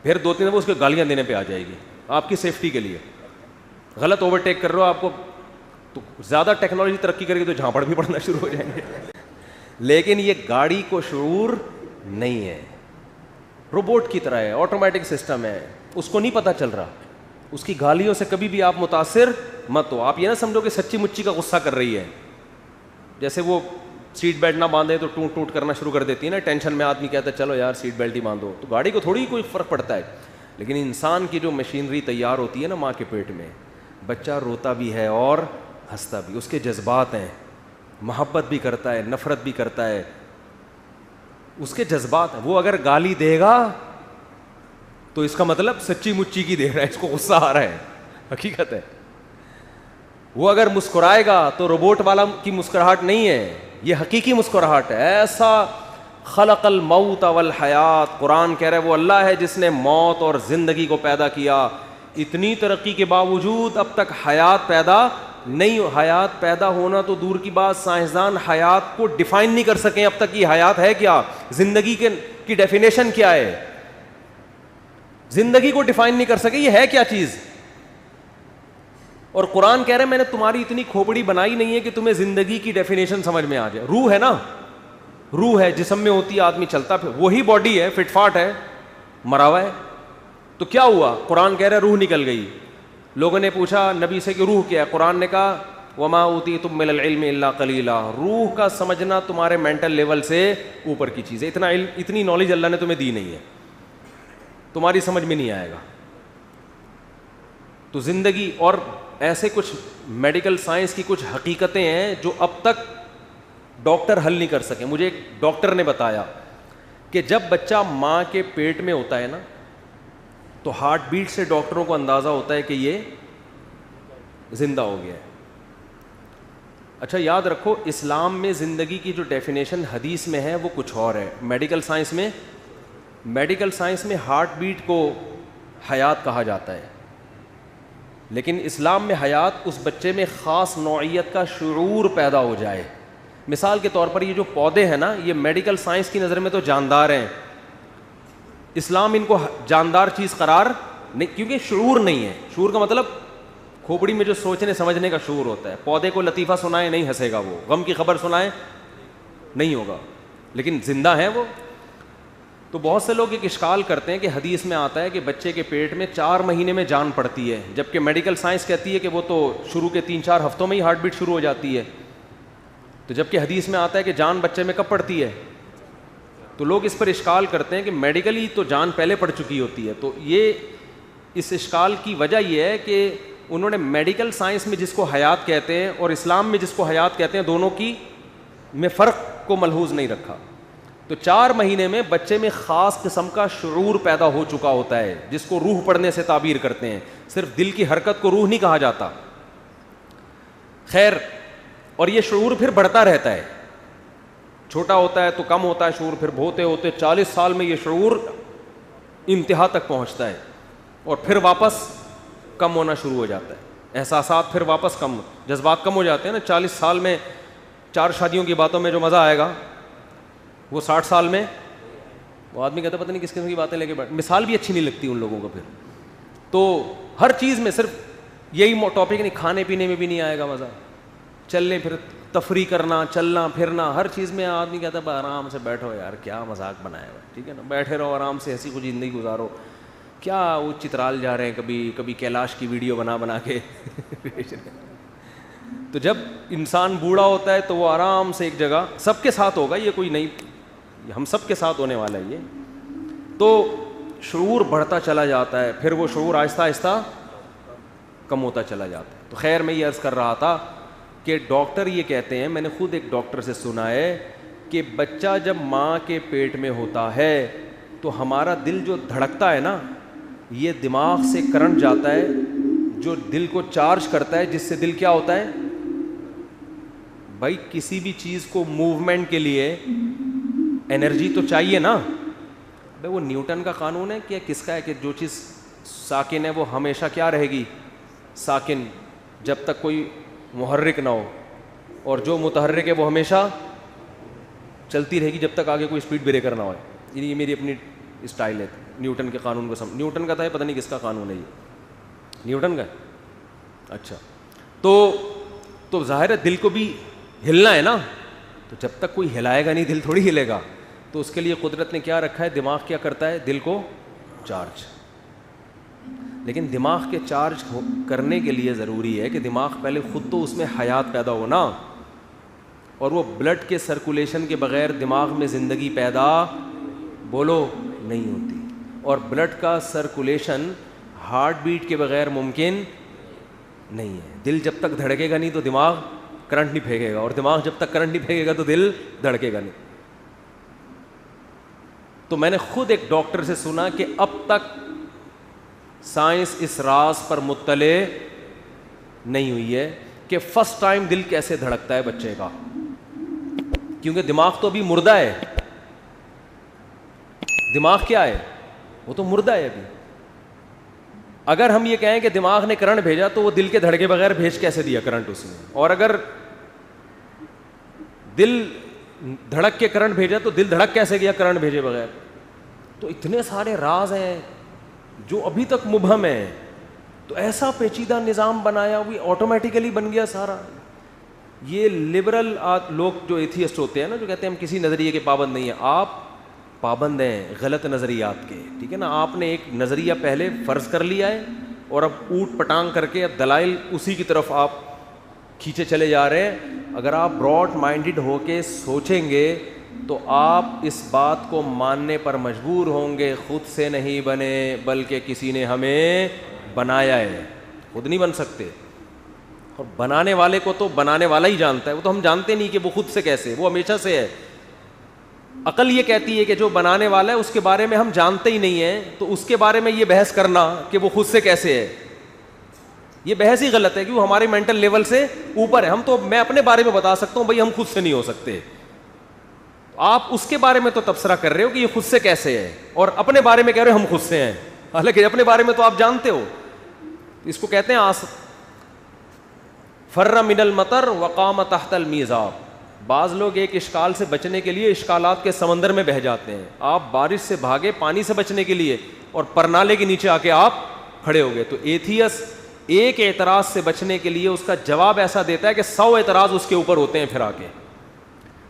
پھر 2-3 دفعہ اس کو گالیاں دینے پہ آ جائے گی آپ کی سیفٹی کے لیے. غلط اوورٹیک کر رہے ہو آپ کو, تو زیادہ ٹیکنالوجی ترقی کرے گی تو جھانپڑ بھی پڑنا شروع ہو جائیں گے. لیکن یہ گاڑی کو شعور نہیں ہے, روبوٹ کی طرح ہے, آٹومیٹک سسٹم ہے, اس کو نہیں پتہ چل رہا. اس کی گالیوں سے کبھی بھی آپ متاثر مت ہو. آپ یہ نہ سمجھو کہ سچی مچی کا غصہ کر رہی ہے, جیسے وہ سیٹ بیلٹ نہ باندھے تو ٹوٹ ٹوٹ کرنا شروع کر دیتی ہے نا, ٹینشن میں آدمی کہتا ہے چلو یار سیٹ بیلٹ ہی باندھو, تو گاڑی کو تھوڑی کوئی فرق پڑتا ہے. لیکن انسان کی جو مشینری تیار ہوتی ہے نا ماں کے پیٹ میں, بچہ روتا بھی ہے اور ہنستا بھی, اس کے جذبات ہیں, محبت بھی کرتا ہے, نفرت بھی کرتا ہے, اس کے جذبات ہیں. وہ اگر گالی دے گا تو اس کا مطلب سچی مچی کی دے رہا ہے, اس کو غصہ آ رہا ہے, حقیقت ہے. وہ اگر مسکرائے گا تو روبوٹ والا کی مسکراہٹ نہیں ہے, یہ حقیقی مسکراہٹ ہے. ایسا خلق الموت والحیات, قرآن کہہ رہا ہے وہ اللہ ہے جس نے موت اور زندگی کو پیدا کیا. اتنی ترقی کے باوجود اب تک حیات پیدا نہیں. حیات پیدا ہونا تو دور کی بات, سائنسدان حیات کو ڈیفائن نہیں کر سکیں اب تک. یہ حیات ہے کیا, زندگی کی ڈیفینیشن کیا ہے, زندگی کو ڈیفائن نہیں کر سکے, یہ ہے کیا چیز. اور قرآن کہہ رہے میں نے تمہاری اتنی کھوپڑی بنائی نہیں ہے کہ تمہیں زندگی کی ڈیفینیشن سمجھ میں آ جائے. روح ہے نا, روح ہے, جسم میں ہوتی ہے, آدمی چلتا پھر, وہی باڈی ہے, فٹ فاٹ ہے, مرا ہوا ہے. تو کیا ہوا, قرآن کہہ رہے روح نکل گئی. لوگوں نے پوچھا نبی سے کہ روح کیا ہے, قرآن نے کہا وما اوتیتم من العلم الا قلیلا, روح کا سمجھنا تمہارے مینٹل لیول سے اوپر کی چیز ہے. اتنا علم, اتنی نالج اللہ نے تمہیں دی نہیں ہے, تمہاری سمجھ میں نہیں آئے گا. تو زندگی اور ایسے کچھ میڈیکل سائنس کی کچھ حقیقتیں ہیں جو اب تک ڈاکٹر حل نہیں کر سکے. مجھے ایک ڈاکٹر نے بتایا کہ جب بچہ ماں کے پیٹ میں ہوتا ہے نا تو ہارٹ بیٹ سے ڈاکٹروں کو اندازہ ہوتا ہے کہ یہ زندہ ہو گیا ہے. اچھا یاد رکھو, اسلام میں زندگی کی جو ڈیفینیشن حدیث میں ہے وہ کچھ اور ہے. میڈیکل سائنس میں ہارٹ بیٹ کو حیات کہا جاتا ہے, لیکن اسلام میں حیات اس بچے میں خاص نوعیت کا شعور پیدا ہو جائے. مثال کے طور پر یہ جو پودے ہیں نا, یہ میڈیکل سائنس کی نظر میں تو جاندار ہیں, اسلام ان کو جاندار چیز قرار نہیں, کیونکہ شعور نہیں ہے. شعور کا مطلب کھوپڑی میں جو سوچنے سمجھنے کا شعور ہوتا ہے. پودے کو لطیفہ سنائے نہیں ہنسے گا, وہ غم کی خبر سنائے نہیں ہوگا, لیکن زندہ ہے وہ. تو بہت سے لوگ ایک اشکال کرتے ہیں کہ حدیث میں آتا ہے کہ بچے کے پیٹ میں 4 مہینے میں جان پڑتی ہے, جبکہ میڈیکل سائنس کہتی ہے کہ وہ تو شروع کے 3-4 ہفتوں میں ہی ہارٹ بیٹ شروع ہو جاتی ہے. تو جبکہ حدیث میں آتا ہے کہ جان بچے میں کب پڑتی ہے, تو لوگ اس پر اشکال کرتے ہیں کہ میڈیکلی تو جان پہلے پڑ چکی ہوتی ہے. تو یہ اس اشکال کی وجہ یہ ہے کہ انہوں نے میڈیکل سائنس میں جس کو حیات کہتے ہیں اور اسلام میں جس کو حیات کہتے ہیں دونوں کی میں فرق کو ملحوظ نہیں رکھا. تو 4 مہینے میں بچے میں خاص قسم کا شعور پیدا ہو چکا ہوتا ہے, جس کو روح پڑھنے سے تعبیر کرتے ہیں. صرف دل کی حرکت کو روح نہیں کہا جاتا. خیر, اور یہ شعور پھر بڑھتا رہتا ہے, چھوٹا ہوتا ہے تو کم ہوتا ہے شعور, پھر ہوتے ہوتے 40 سال میں یہ شعور انتہا تک پہنچتا ہے اور پھر واپس کم ہونا شروع ہو جاتا ہے. احساسات پھر واپس کم, جذبات کم ہو جاتے ہیں نا. 40 سال میں 4 شادیوں کی باتوں میں جو مزہ آئے گا وہ 60 سال میں وہ آدمی کہتا ہے پتہ نہیں کس قسم کی باتیں لے کے بیٹھ. مثال بھی اچھی نہیں لگتی ان لوگوں کو پھر. تو ہر چیز میں صرف یہی ٹاپک نہیں, کھانے پینے میں بھی نہیں آئے گا مزہ, چلنے پھر تفریح کرنا, چلنا پھرنا, ہر چیز میں آدمی کہتا ہے آرام سے بیٹھو یار, کیا مذاق بنایا ہوا ہے, ٹھیک ہے نا, بیٹھے رہو آرام سے, ہنسی خوشی زندگی گزارو. کیا وہ چترال جا رہے ہیں, کبھی کیلاش کی ویڈیو بنا کے بھیج رہے ہیں. تو جب انسان بوڑھا ہوتا ہے تو وہ آرام سے ایک جگہ, سب کے ساتھ ہوگا یہ, کوئی نہیں, ہم سب کے ساتھ ہونے والا ہے یہ. تو شعور بڑھتا چلا جاتا ہے, پھر وہ شعور آہستہ آہستہ کم ہوتا چلا جاتا ہے. تو خیر میں یہ عرض کر رہا تھا کہ ڈاکٹر یہ کہتے ہیں, میں نے خود ایک ڈاکٹر سے سنا ہے کہ بچہ جب ماں کے پیٹ میں ہوتا ہے تو ہمارا دل جو دھڑکتا ہے نا, یہ دماغ سے کرنٹ جاتا ہے جو دل کو چارج کرتا ہے, جس سے دل کیا ہوتا ہے بھائی, کسی بھی چیز کو موومنٹ کے لیے انرجی تو چاہیے نا. بھائی وہ نیوٹن کا قانون ہے کہ کس کا ہے کہ جو چیز ساکن ہے وہ ہمیشہ کیا رہے گی, ساکن, جب تک کوئی محرک نہ ہو, اور جو متحرک ہے وہ ہمیشہ چلتی رہے گی جب تک آگے کوئی اسپیڈ بریکر نہ ہوئے. یہ میری اپنی اسٹائل ہے. نیوٹن کے قانون کو نیوٹن کا تھا, پتہ نہیں کس کا قانون ہے یہ, نیوٹن کا. اچھا تو ظاہر ہے دل کو بھی ہلنا ہے نا, تو جب تک کوئی ہلائے گا نہیں دل تھوڑی ہلے گا. تو اس کے لیے قدرت نے کیا رکھا ہے, دماغ کیا کرتا ہے, دل کو چارج. لیکن دماغ کے چارج کرنے کے لیے ضروری ہے کہ دماغ پہلے خود تو اس میں حیات پیدا ہو نا, اور وہ بلڈ کے سرکولیشن کے بغیر دماغ میں زندگی پیدا بولو نہیں ہوتی. اور بلڈ کا سرکولیشن ہارٹ بیٹ کے بغیر ممکن نہیں ہے. دل جب تک دھڑکے گا نہیں تو دماغ کرنٹ نہیں پھینکے گا, اور دماغ جب تک کرنٹ نہیں پھینکے گا تو دل دھڑکے گا نہیں. تو میں نے خود ایک ڈاکٹر سے سنا کہ اب تک سائنس اس راز پر مطلع نہیں ہوئی ہے کہ فرسٹ ٹائم دل کیسے دھڑکتا ہے بچے کا, کیونکہ دماغ تو ابھی مردہ ہے. دماغ کیا ہے, وہ تو مردہ ہے ابھی. اگر ہم یہ کہیں کہ دماغ نے کرنٹ بھیجا تو وہ دل کے دھڑکے بغیر بھیج کیسے دیا کرنٹ اس نے, اور اگر دل دھڑک کے کرنٹ بھیجا تو دل دھڑک کیسے گیا کرنٹ بھیجے بغیر. تو اتنے سارے راز ہیں جو ابھی تک مبہم ہیں. تو ایسا پیچیدہ نظام بنایا ہوئی آٹومیٹیکلی بن گیا سارا. یہ لبرل لوگ جو ایتھیسٹ ہوتے ہیں نا, جو کہتے ہیں ہم کسی نظریے کے پابند نہیں ہیں, آپ پابند ہیں غلط نظریات کے, ٹھیک ہے نا. آپ نے ایک نظریہ پہلے فرض کر لیا ہے اور اب اوٹ پٹانگ کر کے اب دلائل اسی کی طرف آپ کھینچے چلے جا رہے ہیں. اگر آپ براڈ مائنڈڈ ہو کے سوچیں گے تو آپ اس بات کو ماننے پر مجبور ہوں گے خود سے نہیں بنے بلکہ کسی نے ہمیں بنایا ہے, خود نہیں بن سکتے. اور بنانے والے کو تو بنانے والا ہی جانتا ہے, وہ تو ہم جانتے نہیں کہ وہ خود سے کیسے, وہ ہمیشہ سے ہے. عقل یہ کہتی ہے کہ جو بنانے والا ہے اس کے بارے میں ہم جانتے ہی نہیں ہیں, تو اس کے بارے میں یہ بحث کرنا کہ وہ خود سے کیسے ہے, یہ بحث ہی غلط ہے کہ وہ ہمارے مینٹل لیول سے اوپر ہے. ہم تو, میں اپنے بارے میں بتا سکتا ہوں بھائی ہم خود سے نہیں ہو سکتے, آپ اس کے بارے میں تو تبصرہ کر رہے ہو کہ یہ خود سے کیسے ہے, اور اپنے بارے میں کہہ رہے ہو ہم خود سے ہیں, حالانکہ اپنے بارے میں تو آپ جانتے ہو. اس کو کہتے ہیں فر من المطر وقام تحت المیزاب. بعض لوگ ایک اشکال سے بچنے کے لیے اشکالات کے سمندر میں بہہ جاتے ہیں. آپ بارش سے بھاگے پانی سے بچنے کے لیے, اور پرنالے کے نیچے آ کے آپ کھڑے ہو گئے. تو ایتھیس ایک اعتراض سے بچنے کے لیے اس کا جواب ایسا دیتا ہے کہ 100 اعتراض اس کے اوپر ہوتے ہیں پھر آ کے.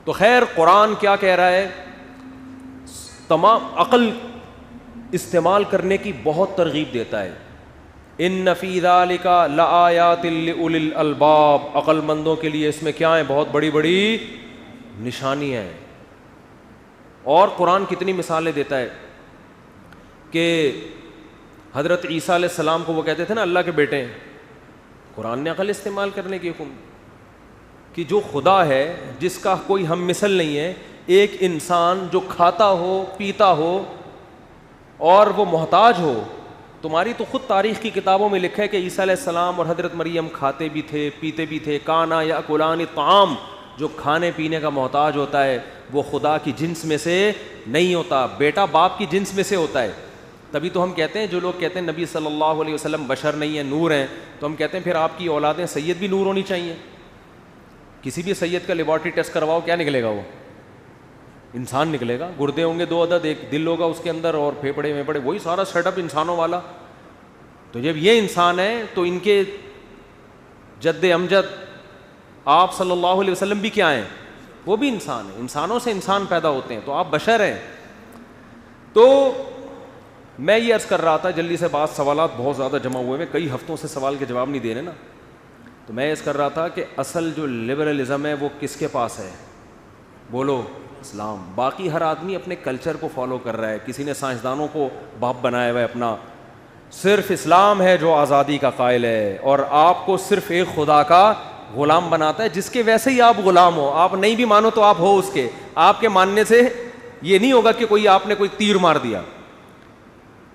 تو خیر قرآن کیا کہہ رہا ہے, تمام عقل استعمال کرنے کی بہت ترغیب دیتا ہے. ان فی ذالک لآیات لأولی الالباب, عقل مندوں کے لیے اس میں کیا ہیں, بہت بڑی بڑی نشانیاں ہیں. اور قرآن کتنی مثالیں دیتا ہے کہ حضرت عیسیٰ علیہ السلام کو وہ کہتے تھے نا اللہ کے بیٹے ہیں, قرآن نے عقل استعمال کرنے کی حکم کہ جو خدا ہے جس کا کوئی ہم مثل نہیں ہے, ایک انسان جو کھاتا ہو پیتا ہو اور وہ محتاج ہو. تمہاری تو خود تاریخ کی کتابوں میں لکھا ہے کہ عیسیٰ علیہ السلام اور حضرت مریم کھاتے بھی تھے پیتے بھی تھے. کانا یاکلان الطعام, جو کھانے پینے کا محتاج ہوتا ہے وہ خدا کی جنس میں سے نہیں ہوتا, بیٹا باپ کی جنس میں سے ہوتا ہے. تبھی تو ہم کہتے ہیں, جو لوگ کہتے ہیں نبی صلی اللہ علیہ وسلم بشر نہیں ہیں نور ہیں, تو ہم کہتے ہیں پھر آپ کی اولادیں سید بھی نور ہونی چاہیے. کسی بھی سید کا لیبارٹری ٹیسٹ کرواؤ, کیا نکلے گا, وہ انسان نکلے گا. گردے ہوں گے 2 عدد, ایک دل ہوگا اس کے اندر, اور پھیپڑے ویپڑے, وہی سارا سیٹ اپ انسانوں والا. تو جب یہ انسان ہے تو ان کے جد امجد آپ صلی اللہ علیہ وسلم بھی کیا ہیں, وہ بھی انسان ہیں. انسانوں سے انسان پیدا ہوتے ہیں, تو آپ بشر ہیں. تو میں یہ عرض کر رہا تھا, جلدی سے بات, سوالات بہت زیادہ جمع ہوئے ہیں, کئی ہفتوں سے سوال کے جواب نہیں دے رہے نا. تو میں عرض کر رہا تھا کہ اصل جو لبرلزم ہے وہ کس کے پاس ہے, بولو اسلام. باقی ہر آدمی اپنے کلچر کو فالو کر رہا ہے, کسی نے سائنسدانوں کو باپ بنایا ہوا ہے اپنا. صرف اسلام ہے جو آزادی کا قائل ہے, اور آپ کو صرف ایک خدا کا غلام بناتا ہے, جس کے ویسے ہی آپ غلام ہو. آپ نہیں بھی مانو تو آپ ہو اس کے, آپ کے ماننے سے یہ نہیں ہوگا کہ کوئی آپ نے کوئی تیر مار دیا.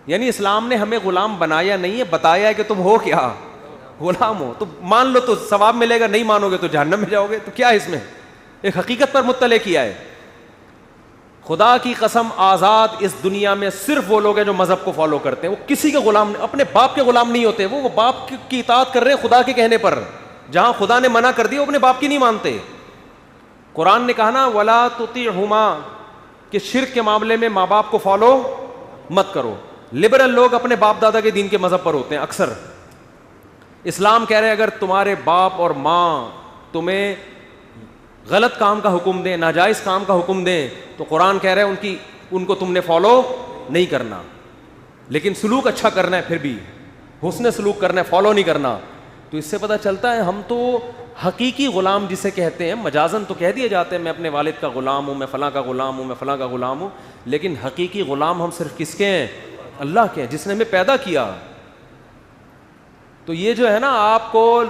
یعنی اسلام نے ہمیں غلام بنایا نہیں ہے, بتایا ہے کہ تم ہو کیا, غلام ہو. تو مان لو تو ثواب ملے گا, نہیں مانو گے تو جہنم میں جاؤ گے. تو کیا ہے اس میں, ایک حقیقت پر مطلع کیا ہے. خدا کی قسم, آزاد اس دنیا میں صرف وہ لوگ ہیں جو مذہب کو فالو کرتے ہیں. وہ کسی کے غلام, اپنے باپ کے غلام نہیں ہوتے. وہ باپ کی اطاعت کر رہے ہیں خدا کے کہنے پر. جہاں خدا نے منع کر دیا وہ اپنے باپ کی نہیں مانتے. قرآن نے کہا نا ولا تطیعہما کہ شرک کے معاملے میں ماں باپ کو فالو مت کرو. لبرل لوگ اپنے باپ دادا کے دین کے مذہب پر ہوتے ہیں اکثر. اسلام کہہ رہے اگر تمہارے باپ اور ماں تمہیں غلط کام کا حکم دیں, ناجائز کام کا حکم دیں, تو قرآن کہہ رہے ہیں ان کو تم نے فالو نہیں کرنا, لیکن سلوک اچھا کرنا ہے, پھر بھی حسن سلوک کرنا ہے, فالو نہیں کرنا. تو اس سے پتہ چلتا ہے ہم تو حقیقی غلام جسے کہتے ہیں, مجازن تو کہہ دیے جاتے ہیں میں اپنے والد کا غلام ہوں, میں فلاں کا غلام ہوں, میں فلاں کا غلام ہوں, لیکن حقیقی غلام ہم صرف کس کے ہیں؟ اللہ کے ہیں, جس نے ہمیں پیدا کیا. تو یہ جو ہے نا آپ کو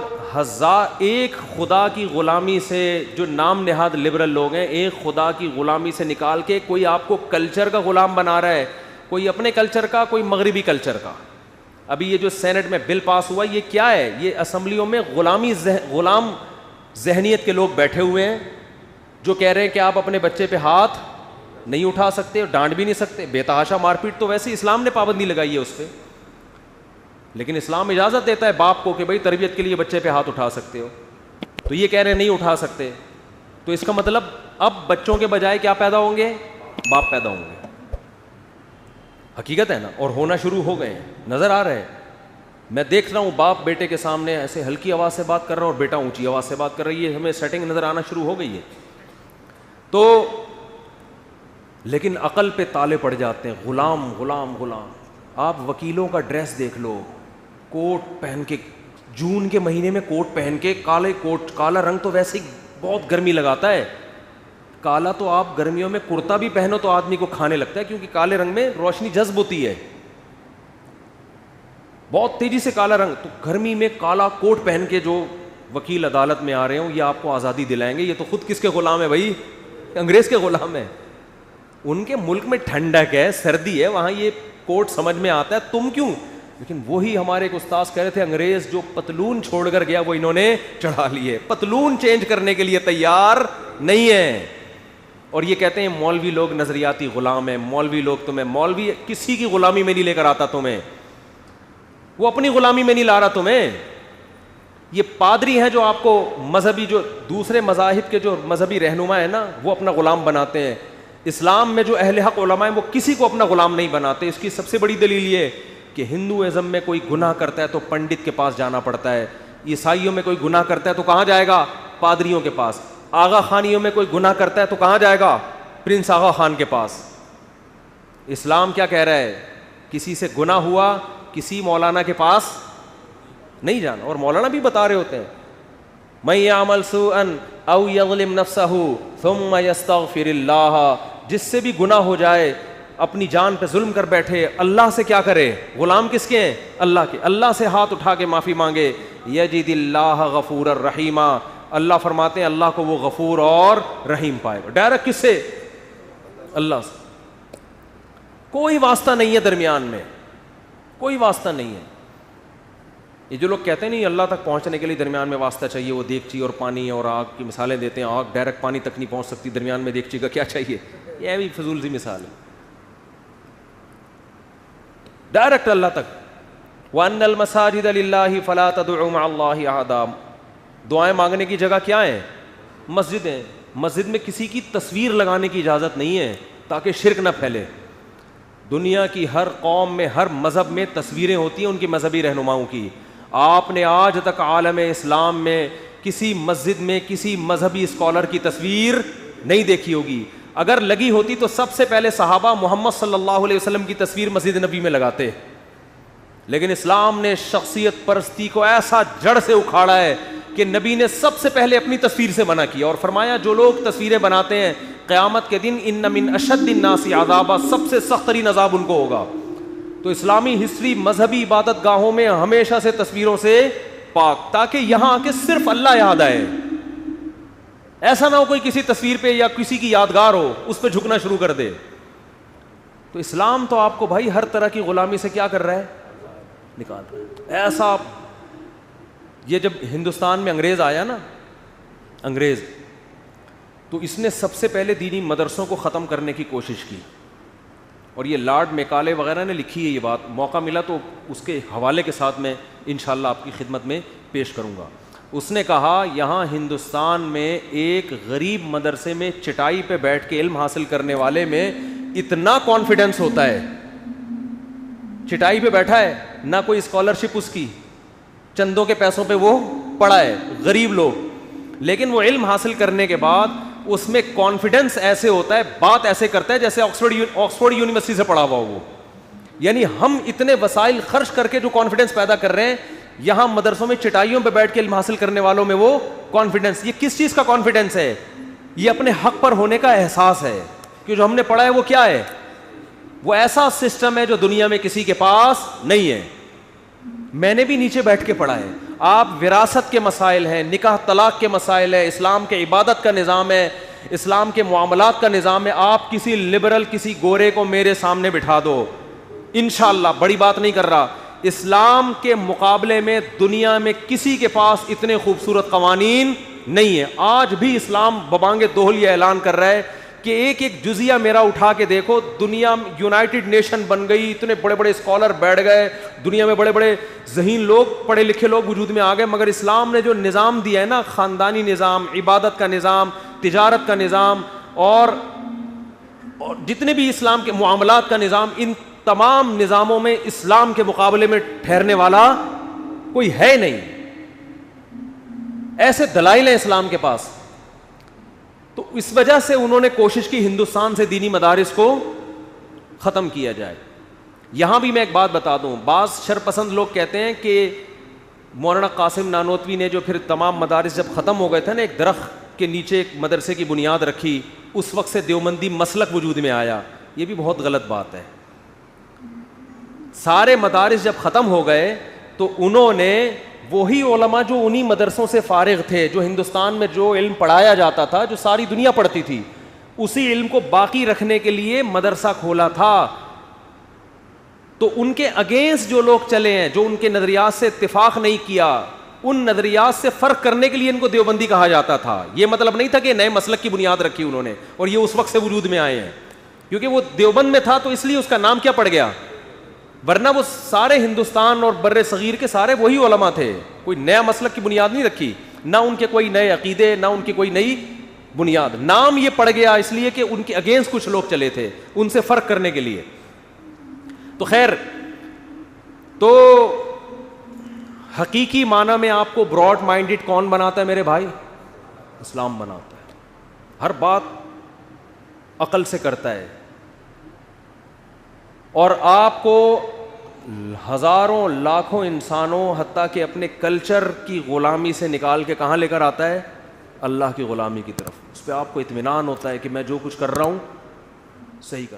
ایک خدا کی غلامی سے, جو نام نہاد لبرل لوگ ہیں, ایک خدا کی غلامی سے نکال کے کوئی آپ کو کلچر کا غلام بنا رہا ہے, کوئی اپنے کلچر کا, کوئی مغربی کلچر کا. ابھی یہ جو سینٹ میں بل پاس ہوا یہ کیا ہے؟ یہ اسمبلیوں میں غلام ذہنیت کے لوگ بیٹھے ہوئے ہیں جو کہہ رہے ہیں کہ آپ اپنے بچے پہ ہاتھ نہیں اٹھا سکتے, ڈانٹ بھی نہیں سکتے. بے تحاشا مار پیٹ تو ویسے اسلام نے پابندی لگائی ہے اس پہ, لیکن اسلام اجازت دیتا ہے باپ کو کہ بھائی تربیت کے لیے بچے پہ ہاتھ اٹھا سکتے ہو. تو یہ کہہ رہے ہیں نہیں اٹھا سکتے, تو اس کا مطلب اب بچوں کے بجائے کیا پیدا ہوں گے؟ باپ پیدا ہوں گے. حقیقت ہے نا, اور ہونا شروع ہو گئے ہیں, نظر آ رہے ہیں. میں دیکھ رہا ہوں باپ بیٹے کے سامنے ایسے ہلکی آواز سے بات کر رہا ہوں اور بیٹا اونچی آواز سے بات کر رہی ہے, ہمیں سیٹنگ نظر آنا شروع ہو گئی ہے. تو لیکن عقل پہ تالے پڑ جاتے ہیں, غلام غلام غلام. آپ وکیلوں کا ڈریس دیکھ لو, کوٹ پہن کے, جون کے مہینے میں کوٹ پہن کے, کالے کوٹ, کالا رنگ تو ویسے ہی بہت گرمی لگاتا ہے. کالا تو آپ گرمیوں میں کرتا بھی پہنو تو آدمی کو کھانے لگتا ہے, کیونکہ کالے رنگ میں روشنی جذب ہوتی ہے, بہت تیزی سے کالا رنگ. تو گرمی میں کالا کوٹ پہن کے جو وکیل عدالت میں آ رہے ہوں یہ آپ کو آزادی دلائیں گے. یہ تو خود کس کے غلام ہے بھائی؟ انگریز کے غلام ہے. ان کے ملک میں ٹھنڈک ہے, سردی ہے, وہاں یہ کوٹ سمجھ میں آتا ہے, تم کیوں؟ لیکن وہی ہمارے ایک استاذ کہہ رہے تھے انگریز جو پتلون چھوڑ کر گیا وہ انہوں نے چڑھا لیے, پتلون چینج کرنے کے لیے تیار نہیں ہے. اور یہ کہتے ہیں مولوی لوگ نظریاتی غلام ہیں, مولوی لوگ تمہیں, مولوی کسی کی غلامی میں نہیں لے کر آتا تمہیں, وہ اپنی غلامی میں نہیں لا رہا تمہیں. یہ پادری ہیں جو آپ کو مذہبی, جو دوسرے مذاہب کے جو مذہبی رہنما ہیں نا وہ اپنا غلام بناتے ہیں. اسلام میں جو اہل حق علماء ہیں وہ کسی کو اپنا غلام نہیں بناتے. اس کی سب سے بڑی دلیل یہ کہ ہندوازم میں کوئی گناہ کرتا ہے تو پنڈت کے پاس جانا پڑتا ہے, عیسائیوں میں کوئی گناہ کرتا ہے تو کہاں جائے گا؟ پادریوں کے پاس. آغا خانیوں میں کوئی گناہ کرتا ہے تو کہاں جائے گا؟ پرنس آغا خان کے پاس. اسلام کیا کہہ رہا ہے؟ کسی سے گناہ ہوا کسی مولانا کے پاس نہیں جانا. اور مولانا بھی بتا رہے ہوتے ہیں من یعمل سوءا او یظلم نفسہ ثم یستغفر اللہ, جس سے بھی گناہ ہو جائے, اپنی جان پہ ظلم کر بیٹھے, اللہ سے کیا کرے؟ غلام کس کے ہیں؟ اللہ کے. اللہ سے ہاتھ اٹھا کے معافی مانگے, یجد اللہ غفور الرحیم, اللہ فرماتے ہیں اللہ کو وہ غفور اور رحیم پائے گا. ڈائریکٹ کس سے؟ اللہ سے. کوئی واسطہ نہیں ہے درمیان میں, کوئی واسطہ نہیں ہے. یہ جو لوگ کہتے ہیں نہیں اللہ تک پہنچنے کے لیے درمیان میں واسطہ چاہیے, وہ دیگچی اور پانی اور آگ کی مثالیں دیتے ہیں. آگ ڈائریکٹ پانی تک نہیں پہنچ سکتی, درمیان میں دیگچی کا کیا چاہیے؟ یہ بھی فضول سی مثال ہے. ڈائریکٹ اللہ تک. وَأَنَّ الْمَسَاجِدَ لِلَّهِ فَلَا تَدْعُوا مَعَ اللَّهِ أَحَدًا. دعائیں مانگنے کی جگہ کیا ہے؟ مسجد ہیں. مسجد میں کسی کی تصویر لگانے کی اجازت نہیں ہے تاکہ شرک نہ پھیلے. دنیا کی ہر قوم میں, ہر مذہب میں تصویریں ہوتی ہیں ان کی مذہبی رہنماؤں کی. آپ نے آج تک عالم اسلام میں کسی مسجد میں کسی مذہبی اسکالر کی تصویر نہیں دیکھی ہوگی. اگر لگی ہوتی تو سب سے پہلے صحابہ محمد صلی اللہ علیہ وسلم کی تصویر مسجد نبی میں لگاتے. لیکن اسلام نے شخصیت پرستی کو ایسا جڑ سے اکھاڑا ہے کہ نبی نے سب سے پہلے اپنی تصویر سے منع کیا اور فرمایا جو لوگ تصویریں بناتے ہیں قیامت کے دن ان من اشد الناس عذابا, سب سے سخت ترین عذاب ان کو ہوگا. تو اسلامی ہسٹری مذہبی عبادت گاہوں میں ہمیشہ سے تصویروں سے پاک, تاکہ یہاں آ کے صرف اللہ یاد آئے. ایسا نہ ہو کوئی کسی تصویر پہ یا کسی کی یادگار ہو اس پہ جھکنا شروع کر دے. تو اسلام تو آپ کو بھائی ہر طرح کی غلامی سے کیا کر رہا ہے؟ نکال رہا ہے. ایسا یہ جب ہندوستان میں انگریز آیا نا, انگریز, تو اس نے سب سے پہلے دینی مدرسوں کو ختم کرنے کی کوشش کی. اور یہ لارڈ میکالے وغیرہ نے لکھی ہے یہ بات, موقع ملا تو اس کے حوالے کے ساتھ میں انشاءاللہ آپ کی خدمت میں پیش کروں گا. اس نے کہا یہاں ہندوستان میں ایک غریب مدرسے میں چٹائی پہ بیٹھ کے علم حاصل کرنے والے میں اتنا کانفیڈنس ہوتا ہے, چٹائی پہ بیٹھا ہے, نہ کوئی اسکالرشپ اس کی, چندوں کے پیسوں پہ وہ پڑھا ہے, غریب لوگ, لیکن وہ علم حاصل کرنے کے بعد اس میں کانفیڈنس ایسے ہوتا ہے, بات ایسے کرتا ہے جیسے آکسفورڈ یونیورسٹی سے پڑھا ہوا وہ. یعنی ہم اتنے وسائل خرچ کر کے جو کانفیڈنس پیدا کر رہے ہیں, یہاں مدرسوں میں چٹائیوں پہ بیٹھ کے علم حاصل کرنے والوں میں وہ کانفیڈنس, یہ کس چیز کا کانفیڈنس ہے؟ یہ اپنے حق پر ہونے کا احساس ہے کہ جو ہم نے پڑھا ہے وہ کیا ہے, وہ ایسا سسٹم ہے جو دنیا میں کسی کے پاس نہیں ہے. میں نے بھی نیچے بیٹھ کے پڑھا ہے. آپ وراثت کے مسائل ہیں, نکاح طلاق کے مسائل ہے, اسلام کے عبادت کا نظام ہے, اسلام کے معاملات کا نظام ہے, آپ کسی لبرل کسی گورے کو میرے سامنے بٹھا دو, انشاءاللہ, بڑی بات نہیں کر رہا, اسلام کے مقابلے میں دنیا میں کسی کے پاس اتنے خوبصورت قوانین نہیں ہیں. آج بھی اسلام ببانگ دوہل یہ اعلان کر رہا ہے کہ ایک ایک جزیہ میرا اٹھا کے دیکھو, دنیا یونائٹڈ نیشن بن گئی, اتنے بڑے بڑے اسکالر بیٹھ گئے, دنیا میں بڑے بڑے ذہین لوگ, پڑھے لکھے لوگ وجود میں آ گئے, مگر اسلام نے جو نظام دیا ہے نا, خاندانی نظام, عبادت کا نظام, تجارت کا نظام, اور جتنے بھی اسلام کے معاملات کا نظام, ان تمام نظاموں میں اسلام کے مقابلے میں ٹھہرنے والا کوئی ہے نہیں. ایسے دلائل ہیں اسلام کے پاس. تو اس وجہ سے انہوں نے کوشش کی ہندوستان سے دینی مدارس کو ختم کیا جائے. یہاں بھی میں ایک بات بتا دوں, بعض شرپسند لوگ کہتے ہیں کہ مولانا قاسم نانوتوی نے جو پھر تمام مدارس جب ختم ہو گئے تھے نا, ایک درخت کے نیچے ایک مدرسے کی بنیاد رکھی, اس وقت سے دیوبندی مسلک وجود میں آیا. یہ بھی بہت غلط بات ہے. سارے مدارس جب ختم ہو گئے تو انہوں نے وہی علماء جو انہی مدرسوں سے فارغ تھے, جو ہندوستان میں جو علم پڑھایا جاتا تھا, جو ساری دنیا پڑھتی تھی, اسی علم کو باقی رکھنے کے لیے مدرسہ کھولا تھا. تو ان کے اگینسٹ جو لوگ چلے ہیں, جو ان کے نظریات سے اتفاق نہیں کیا, ان نظریات سے فرق کرنے کے لیے ان کو دیوبندی کہا جاتا تھا. یہ مطلب نہیں تھا کہ نئے مسلک کی بنیاد رکھی انہوں نے اور یہ اس وقت سے وجود میں آئے ہیں, کیونکہ وہ دیوبند میں تھا تو اس لیے اس کا نام کیا پڑ گیا, ورنہ وہ سارے ہندوستان اور بر صغیر کے سارے وہی علماء تھے. کوئی نیا مسلک کی بنیاد نہیں رکھی, نہ ان کے کوئی نئے عقیدے, نہ ان کی کوئی نئی بنیاد. نام یہ پڑ گیا اس لیے کہ ان کے اگینسٹ کچھ لوگ چلے تھے, ان سے فرق کرنے کے لیے. تو خیر, تو حقیقی معنی میں آپ کو براڈ مائنڈڈ کون بناتا ہے میرے بھائی؟ اسلام بناتا ہے. ہر بات عقل سے کرتا ہے, اور آپ کو ہزاروں لاکھوں انسانوں حتیٰ کہ اپنے کلچر کی غلامی سے نکال کے کہاں لے کر آتا ہے؟ اللہ کی غلامی کی طرف. اس پہ آپ کو اطمینان ہوتا ہے کہ میں جو کچھ کر رہا ہوں صحیح کر